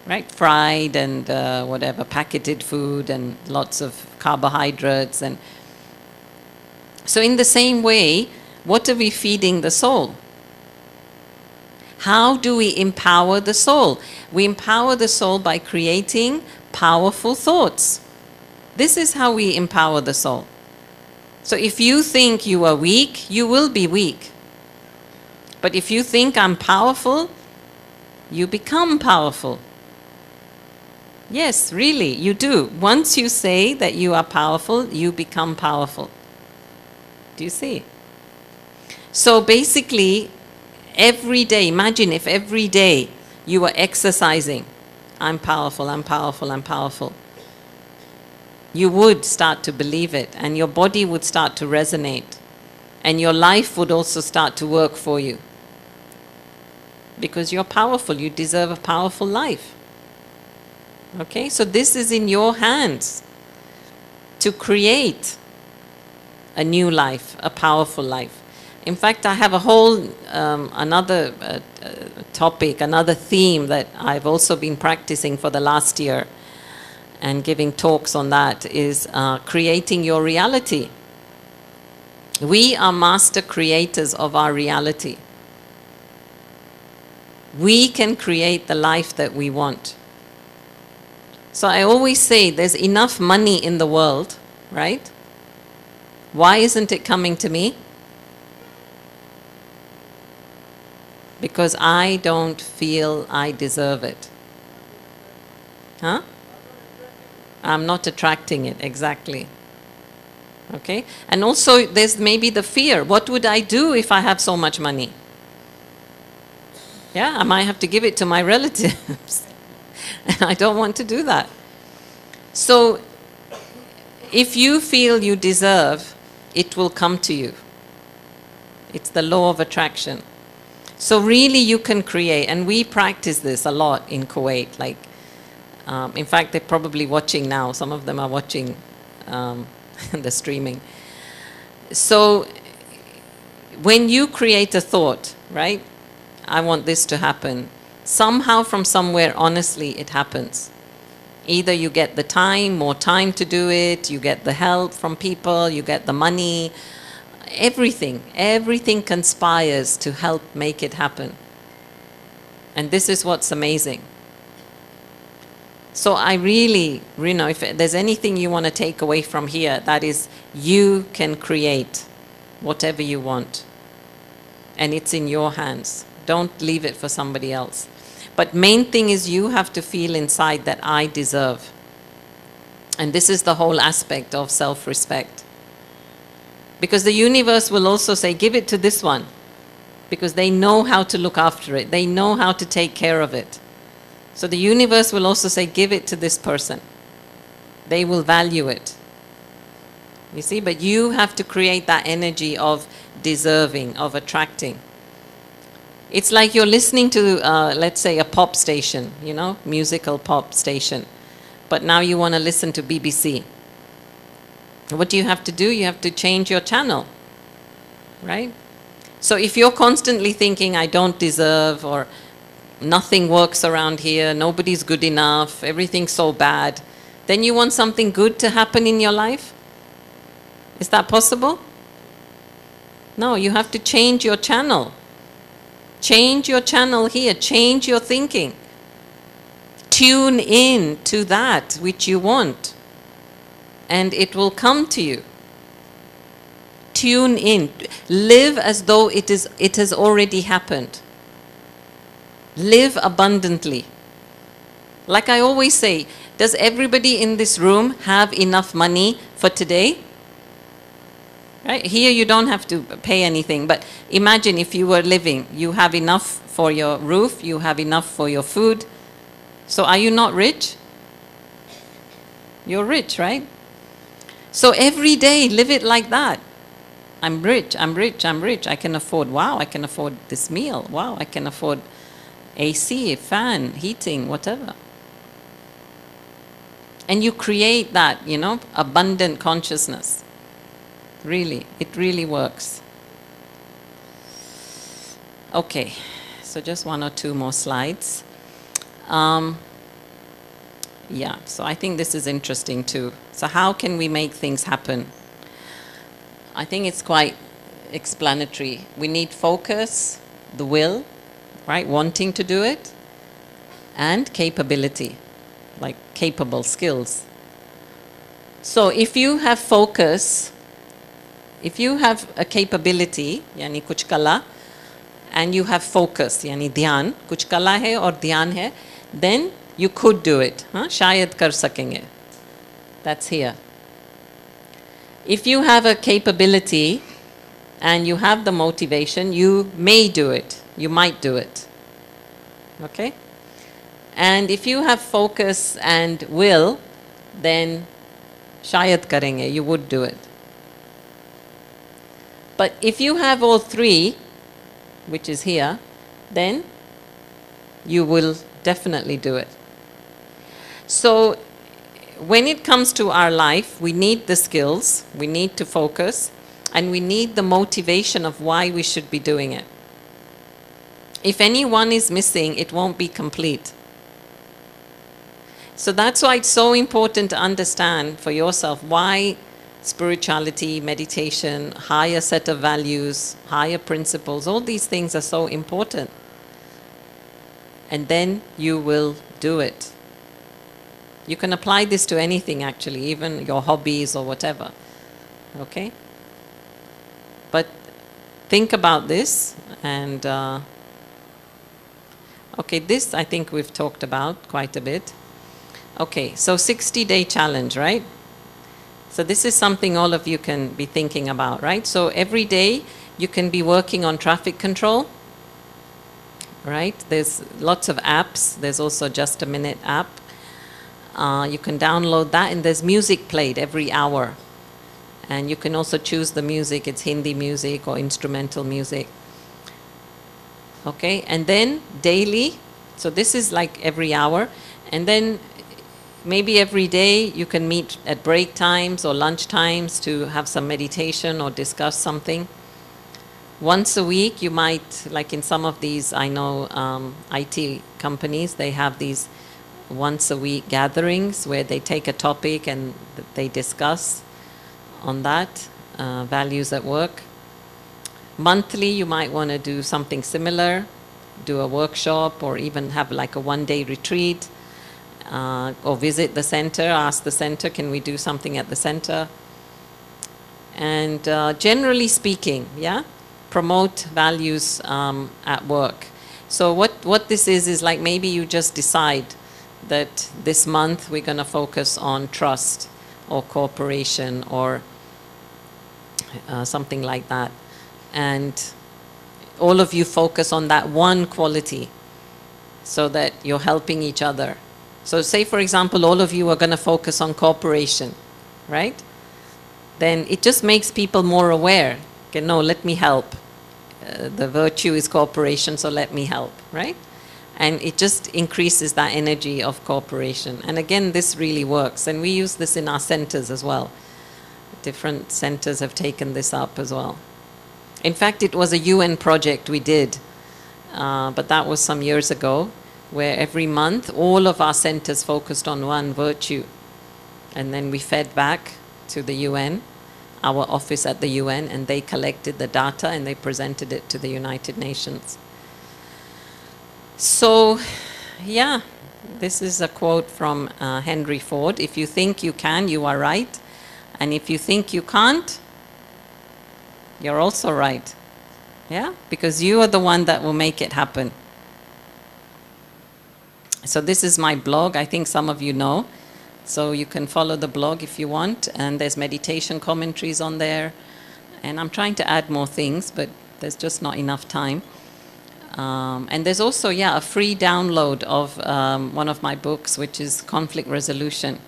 Right? Fried and whatever, packeted food and lots of carbohydrates. And so in the same way, what are we feeding the soul? How do we empower the soul? We empower the soul by creating powerful thoughts. This is how we empower the soul. So if you think you are weak, you will be weak. But if you think I'm powerful, you become powerful. Yes, really, you do. Once you say that you are powerful, you become powerful. Do you see? So basically, every day, imagine if every day you were exercising, I'm powerful, I'm powerful, I'm powerful. You would start to believe it, and your body would start to resonate, and your life would also start to work for you. Because you're powerful, you deserve a powerful life. Okay, so this is in your hands to create a new life, a powerful life. In fact, I have a whole another topic, another theme that I've also been practicing for the last year and giving talks on that is creating your reality. We are master creators of our reality. We can create the life that we want. So I always say there's enough money in the world, right? Why isn't it coming to me? Because I don't feel I deserve it. Huh? I'm not attracting it, exactly. Okay? And also there's maybe the fear. What would I do if I have so much money? Yeah, I might have to give it to my relatives. And I don't want to do that. So if you feel you deserve, it will come to you. It's the law of attraction. So really you can create, and we practice this a lot in Kuwait. Like, in fact, they're probably watching now. Some of them are watching the streaming. So when you create a thought, right? I want this to happen. Somehow from somewhere, honestly, it happens. Either you get the time, more time to do it, you get the help from people, you get the money, everything conspires to help make it happen. And this is what's amazing. So I really, if there's anything you want to take away from here, that is, you can create whatever you want. And it's in your hands. Don't leave it for somebody else. But main thing is you have to feel inside that I deserve. And this is the whole aspect of self-respect. Because the universe will also say, give it to this one. Because they know how to look after it. They know how to take care of it. So the universe will also say, give it to this person. They will value it. You see, but you have to create that energy of deserving, of attracting. It's like you're listening to, let's say, a pop station, musical pop station. But now you want to listen to BBC. What do you have to do? You have to change your channel, right? So if you're constantly thinking, I don't deserve, or nothing works around here, nobody's good enough, everything's so bad, then you want something good to happen in your life? Is that possible? No, you have to change your channel. Change your channel here. Change your thinking. Tune in to that which you want. And it will come to you. Tune in. Live as though it has already happened. Live abundantly. Like I always say, does everybody in this room have enough money for today? Right? Here you don't have to pay anything, but imagine if you were living, you have enough for your roof, you have enough for your food. So are you not rich? You're rich, right? So every day live it like that. I'm rich, I'm rich, I'm rich. I can afford, wow, I can afford this meal. Wow, I can afford AC, fan, heating, whatever. And you create that, abundant consciousness. Really, it really works. Okay, so just one or two more slides. Yeah, so I think this is interesting too. So how can we make things happen? I think it's quite explanatory. We need focus, the will, right? Wanting to do it, and capability, like capable skills. So if you have focus, if you have a capability, yani kuch kala, and you have focus, yani dhyan, kuch kala hai aur dhyan hai, then you could do it. Shayad kar sakenge. That's here. If you have a capability and you have the motivation, you may do it. You might do it. Okay? And if you have focus and will, then shayad karenge, you would do it. But if you have all three, which is here, then you will definitely do it. So when it comes to our life, we need the skills, we need to focus, and we need the motivation of why we should be doing it. If any one is missing, it won't be complete. So that's why it's so important to understand for yourself why spirituality, meditation, higher set of values, higher principles, all these things are so important. And then you will do it. You can apply this to anything actually, even your hobbies or whatever. Okay? But think about this and okay, this I think we've talked about quite a bit. Okay, so 60-day challenge, right? So this is something all of you can be thinking about, right? So every day you can be working on traffic control, right? There's lots of apps. There's also Just a Minute app. You can download that, and there's music played every hour. And you can also choose the music. It's Hindi music or instrumental music. Okay, and then daily, so this is like every hour, and then maybe every day you can meet at break times or lunch times to have some meditation or discuss something. Once a week you might, like in some of these, I know IT companies, they have these once a week gatherings where they take a topic and they discuss on that, values at work. Monthly you might want to do something similar, do a workshop or even have like a one-day retreat. Or visit the center, ask the center, can we do something at the center? And generally speaking, yeah, promote values at work. So what this is like maybe you just decide that this month we're going to focus on trust or cooperation or something like that. And all of you focus on that one quality so that you're helping each other. So say, for example, all of you are going to focus on cooperation, right? Then it just makes people more aware. Okay, no, let me help. The virtue is cooperation, so let me help, right? And it just increases that energy of cooperation. And again, this really works. And we use this in our centers as well. Different centers have taken this up as well. In fact, it was a UN project we did, but that was some years ago, where every month all of our centers focused on one virtue. And then we fed back to the UN, our office at the UN, and they collected the data and they presented it to the United Nations. So, yeah, this is a quote from Henry Ford. If you think you can, you are right. And if you think you can't, you're also right. Yeah? Because you are the one that will make it happen. So this is my blog. I think some of you know. So you can follow the blog if you want. And there's meditation commentaries on there. And I'm trying to add more things, but there's just not enough time. And there's also, yeah, a free download of one of my books, which is Conflict Resolution.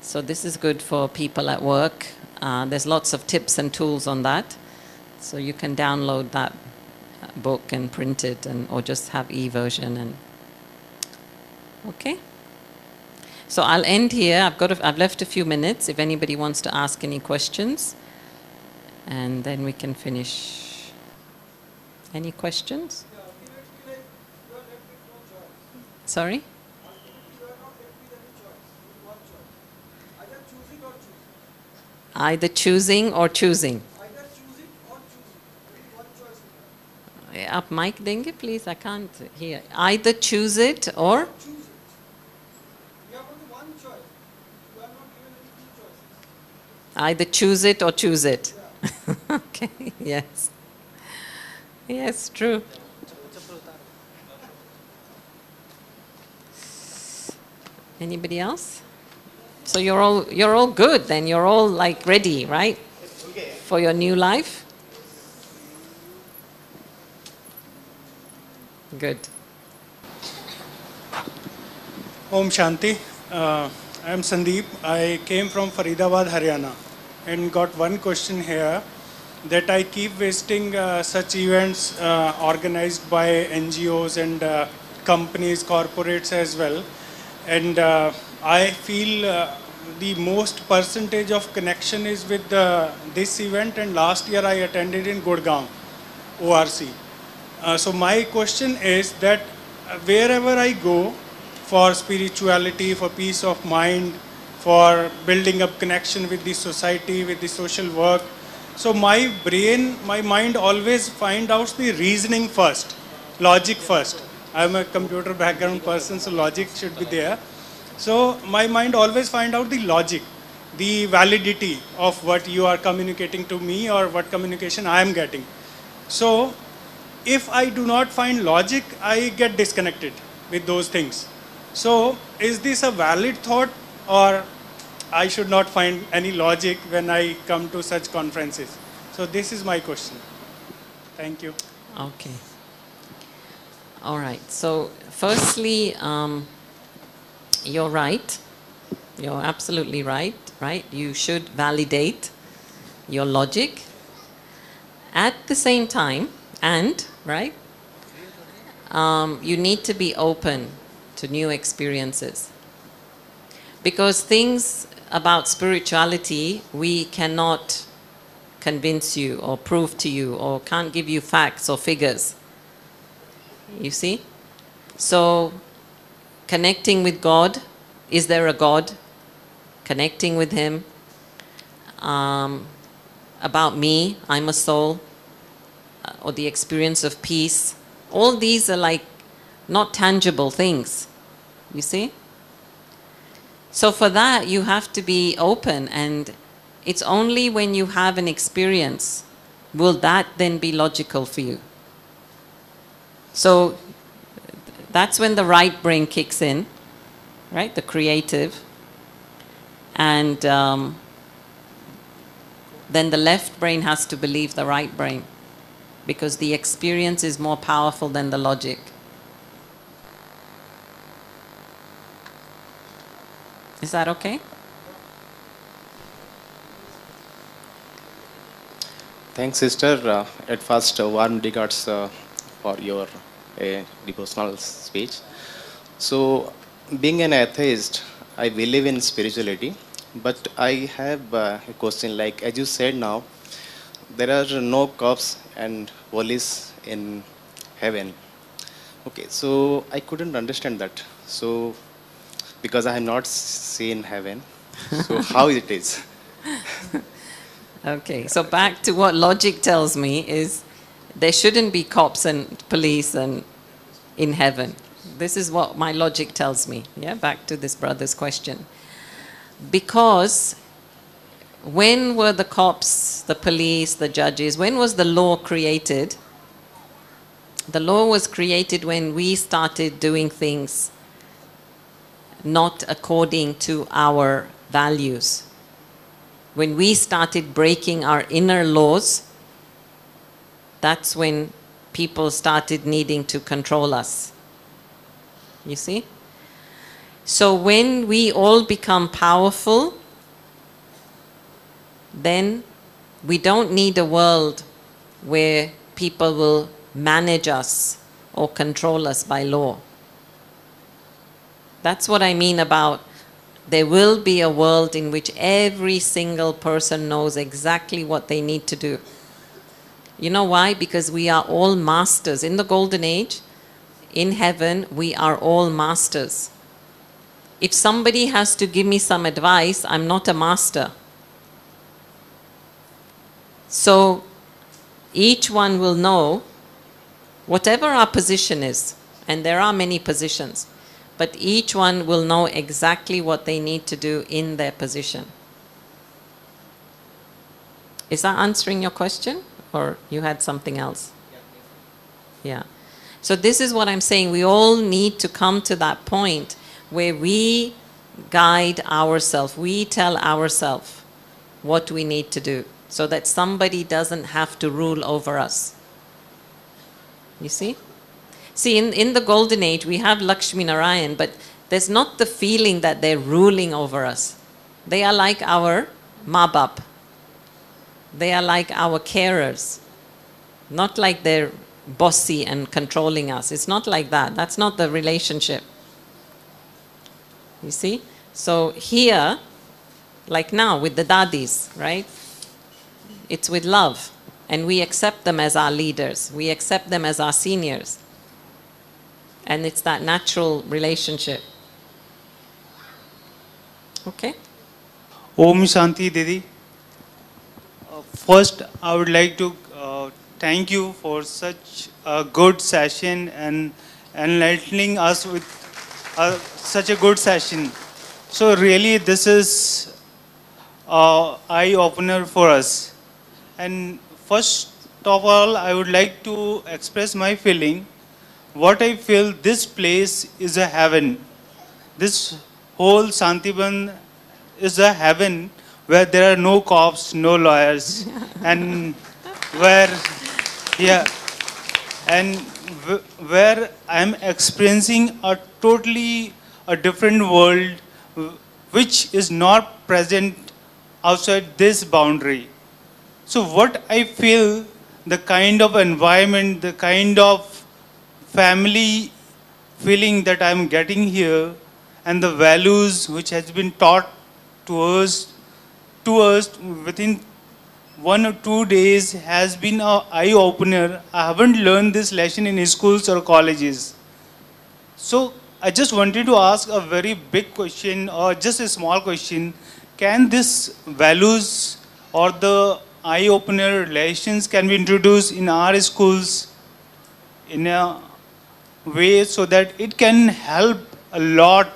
So this is good for people at work. There's lots of tips and tools on that. So you can download that book and print it, or just have e-version. And okay. So I'll end here. I've left a few minutes if anybody wants to ask any questions. And then we can finish. Any questions? Sorry? Either choosing or choosing. Up mic देंगे please, I can't hear. Either choose it or? Choose it. You have only one choice. You are not given any two choices. Either choose it or choose it. Yeah. Okay, yes. Yes, true. Anybody else? So you're all good then. You're all like ready, right? For your new life? Good. Om Shanti. I am Sandeep. I came from Faridabad, Haryana, and got one question here that I keep visiting such events organized by NGOs and companies, corporates as well. And I feel the most percentage of connection is with this event, and last year I attended in Gurgaon, ORC. So my question is that wherever I go for spirituality, for peace of mind, for building up connection with the society, with the social work, so my brain, my mind always find out the reasoning first, logic first. I'm a computer background person, so logic should be there. So my mind always find out the logic, the validity of what you are communicating to me or what communication I am getting. So if I do not find logic, I get disconnected with those things. So is this a valid thought, or I should not find any logic when I come to such conferences? So this is my question. Thank you. Okay. All right. So firstly, you're right. You're absolutely right, right? You should validate your logic. At the same time, right, you need to be open to new experiences. Because things about spirituality, we cannot convince you or prove to you or can't give you facts or figures. You see? So, connecting with God, is there a God? Connecting with Him. About me, I'm a soul. Or the experience of peace. All these are like not tangible things. You see? So for that, you have to be open, and it's only when you have an experience will that then be logical for you. So that's when the right brain kicks in, right? The creative. And then the left brain has to believe the right brain, because the experience is more powerful than the logic. Is that okay? Thanks, sister. At first, warm regards for your devotional speech. So, being an atheist, I believe in spirituality, but I have a question. Like, as you said now, there are no cops and police in heaven. Okay, so I couldn't understand that. So, because I have not seen heaven, so how it is? Okay, so back to what logic tells me is there shouldn't be cops and police and in heaven. This is what my logic tells me. Yeah, back to this brother's question. Because when were the cops, the police, the judges, when was the law created? The law was created when we started doing things not according to our values. When we started breaking our inner laws, that's when people started needing to control us. You see? So when we all become powerful, then we don't need a world where people will manage us or control us by law. That's what I mean about there will be a world in which every single person knows exactly what they need to do. You know why? Because we are all masters. In the golden age, in heaven, we are all masters. If somebody has to give me some advice, I'm not a master. So each one will know Whatever our position is, and there are many positions, but each one will know exactly what they need to do in their position. Is that answering your question, or you had something else? Yeah. So this is what I'm saying. We all need to come to that point where we guide ourselves. We tell ourselves what we need to do so that somebody doesn't have to rule over us. You see? See, in the golden age, we have Lakshmi Narayan, but there's not the feeling that they're ruling over us. They are like our ma-bap. They are like our carers. Not like they're bossy and controlling us. It's not like that. That's not the relationship. You see? So here, like now with the dadis, right? It's with love. And we accept them as our leaders. We accept them as our seniors. And it's that natural relationship. Okay? Om Shanti Didi. First, I would like to thank you for such a good session and enlightening us with such a good session. So really, this is an eye-opener for us. And first of all, I would like to express my feeling. What I feel, this place is a heaven. This whole Santiban is a heaven where there are no cops, no lawyers, and where, yeah, and where I'm experiencing a totally a different world which is not present outside this boundary. So what I feel, the kind of environment, the kind of family feeling that I'm getting here, and the values which has been taught to us within 1 or 2 days has been an eye-opener. I haven't learned this lesson in schools or colleges. So I just wanted to ask a very big question or just a small question. Can these values or the eye-opener lessons can be introduced in our schools in a way so that it can help a lot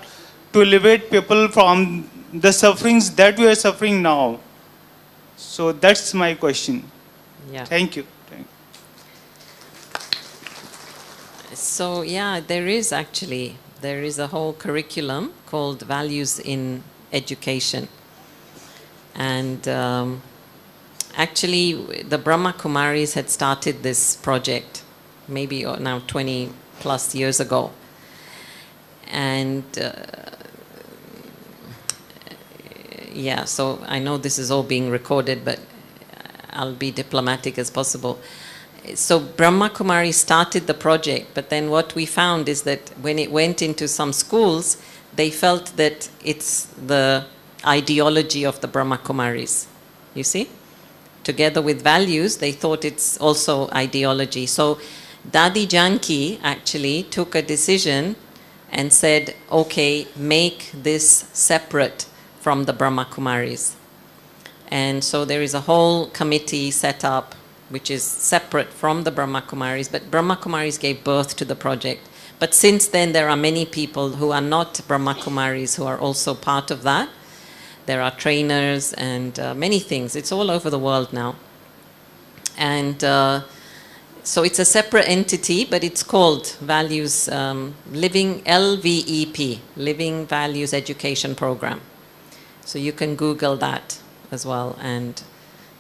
to elevate people from the sufferings that we are suffering now? So that's my question. Yeah. Thank you. So yeah, there is a whole curriculum called Values in Education. And actually the Brahma Kumaris had started this project maybe now 20 plus years ago. And yeah, so I know this is all being recorded, but I'll be diplomatic as possible. So Brahma Kumari started the project, but then what we found is that when it went into some schools, they felt that it's the ideology of the Brahma Kumaris, you see? Together with values, they thought it's also ideology. So Dadi Janki actually took a decision and said, okay, make this separate from the Brahma Kumaris. And so there is a whole committee set up which is separate from the Brahma Kumaris, but Brahma Kumaris gave birth to the project. But since then there are many people who are not Brahma Kumaris who are also part of that. There are trainers and many things. It's all over the world now. And so it's a separate entity, but it's called Values, Living, LVEP, Living Values Education Program. So you can Google that as well, and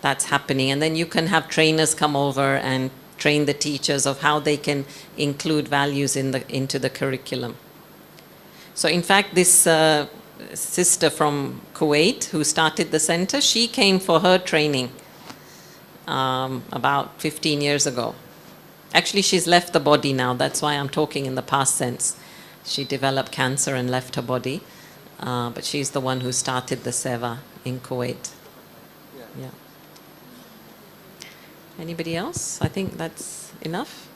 that's happening. And then you can have trainers come over and train the teachers of how they can include values into the curriculum. So in fact, this sister from Kuwait who started the center, she came for her training about 15 years ago. Actually, she's left the body now. That's why I'm talking in the past tense. She developed cancer and left her body. But she's the one who started the seva in Kuwait. Yeah. Anybody else? I think that's enough.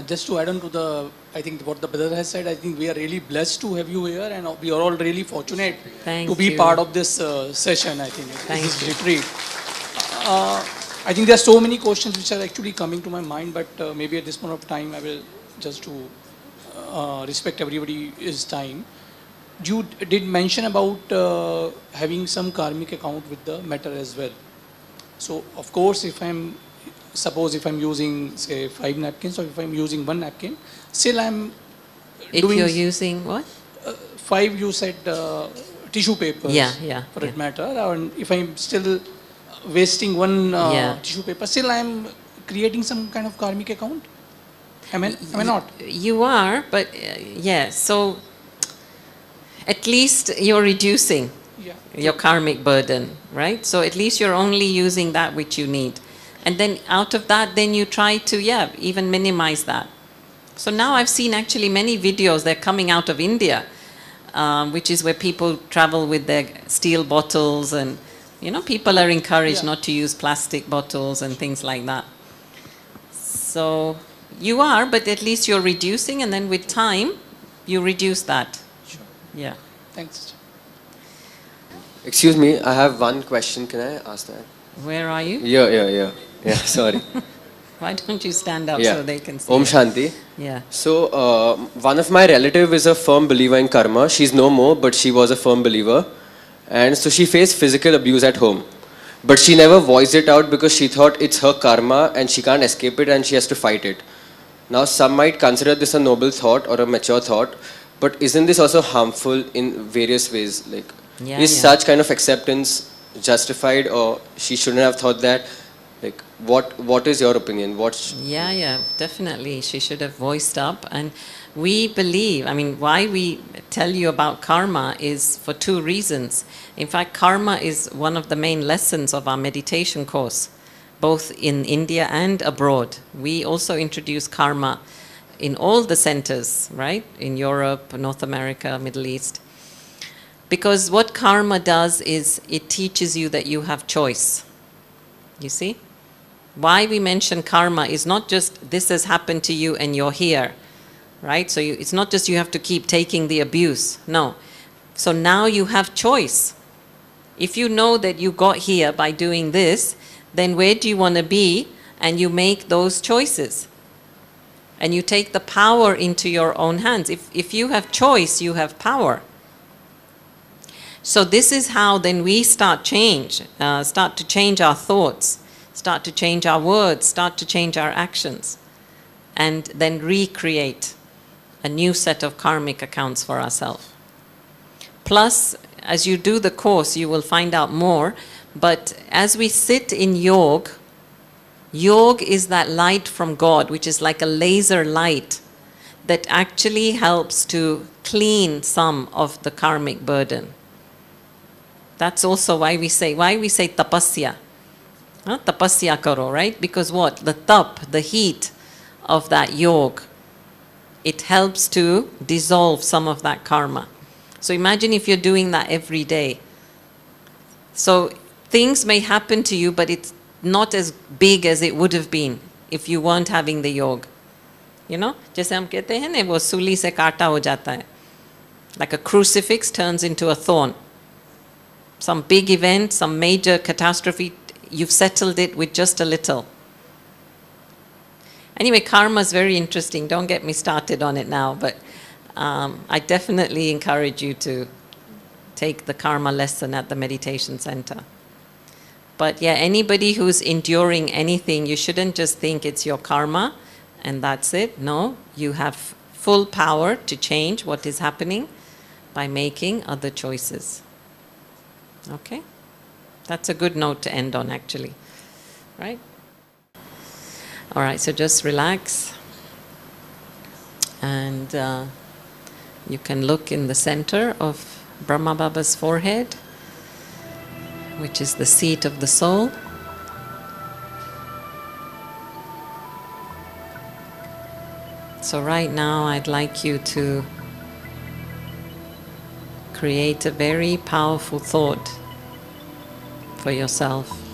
Just to add on to I think what the brother has said, I think we are really blessed to have you here, and we are all really fortunate to be part of this session, I think, this retreat. I think there are so many questions which are actually coming to my mind, but maybe at this point of time, I will just to respect everybody's time. You did mention about having some karmic account with the matter as well. So of course, suppose if I'm using say 5 napkins or if I'm using 1 napkin, still I'm If doing you're using what? 5 you said tissue papers Yeah, for yeah. that matter, and if I'm still wasting 1 Yeah. tissue paper, still I'm creating some kind of karmic account. Am I not? You are, but yeah, so at least you're reducing Yeah. your karmic burden, right? So at least you're only using that which you need. And then out of that, then you try to, yeah, even minimize that. So now I've seen actually many videos, they're coming out of India, which is where people travel with their steel bottles and, you know, people are encouraged Yeah. not to use plastic bottles and things like that. So you are, but at least you're reducing, and then with time, you reduce that. Sure. Yeah. Thanks. Excuse me, I have one question. Can I ask that? Where are you? Yeah, sorry. Why don't you stand up Yeah. so they can see Om you? Shanti. Yeah. So, one of my relative is a firm believer in karma. She's no more, but she was a firm believer. And so she faced physical abuse at home. But she never voiced it out because she thought it's her karma and she can't escape it and she has to fight it. Now, some might consider this a noble thought or a mature thought, but isn't this also harmful in various ways? Like, Yeah, is yeah. such kind of acceptance justified, or she shouldn't have thought that? Like, what is your opinion? Yeah, definitely. She should have voiced up. And we believe, I mean, why we tell you about karma is for 2 reasons. In fact, karma is one of the main lessons of our meditation course, both in India and abroad. We also introduce karma in all the centers, right? In Europe, North America, Middle East. Because what karma does is it teaches you that you have choice. You see? Why we mention karma is not just this has happened to you and you're here, right? So it's not just you have to keep taking the abuse. No. So now you have choice. If you know that you got here by doing this, then where do you want to be? And you make those choices. And you take the power into your own hands. If you have choice, you have power. So this is how then we start to change our thoughts, start to change our words, start to change our actions, and then recreate a new set of karmic accounts for ourselves. Plus, as you do the course, you will find out more, but as we sit in yoga is that light from God, which is like a laser light that actually helps to clean some of the karmic burden. That's also why we say tapasya. Tapasya karo, right? Because what? The tap, the heat of that yoga, it helps to dissolve some of that karma. So imagine if you're doing that every day. So things may happen to you, but it's not as big as it would have been if you weren't having the yoga. You know? जैसे हम कहते हैं ना वो सूली से काटा हो जाता है. Like a crucifix turns into a thorn. Some big event, some major catastrophe, you've settled it with just a little. Anyway, karma is very interesting. Don't get me started on it now, but I definitely encourage you to take the karma lesson at the meditation center. But yeah, anybody who's enduring anything, you shouldn't just think it's your karma and that's it. No, you have full power to change what is happening by making other choices. Okay? That's a good note to end on, actually. Right? All right, so just relax. And you can look in the center of Brahma Baba's forehead, which is the seat of the soul. So right now, I'd like you to create a very powerful thought for yourself.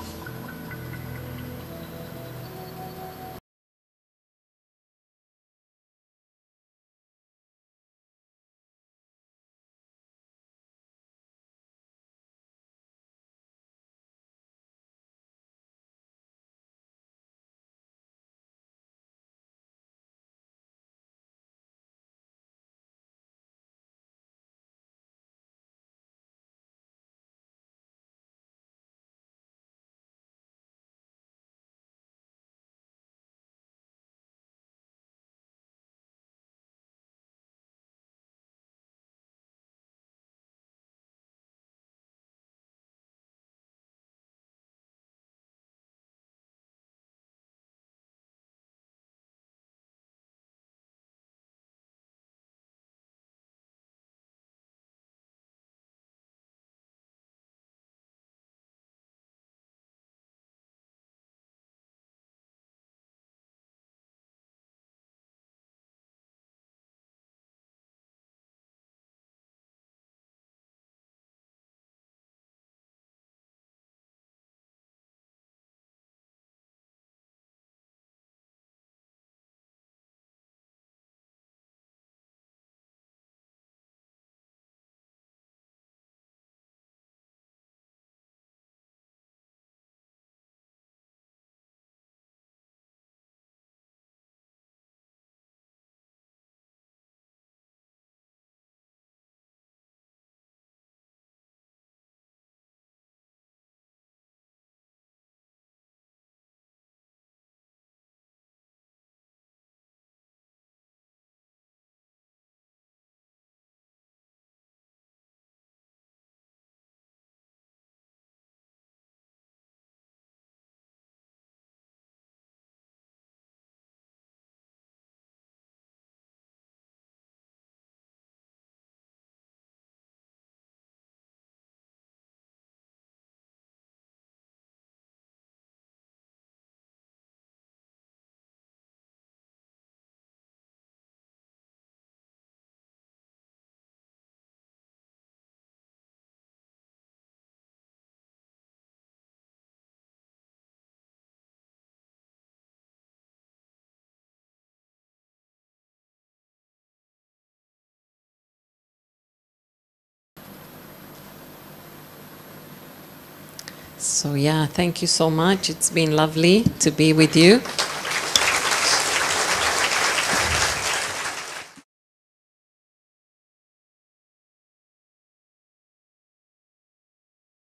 So yeah, thank you so much. It's been lovely to be with you.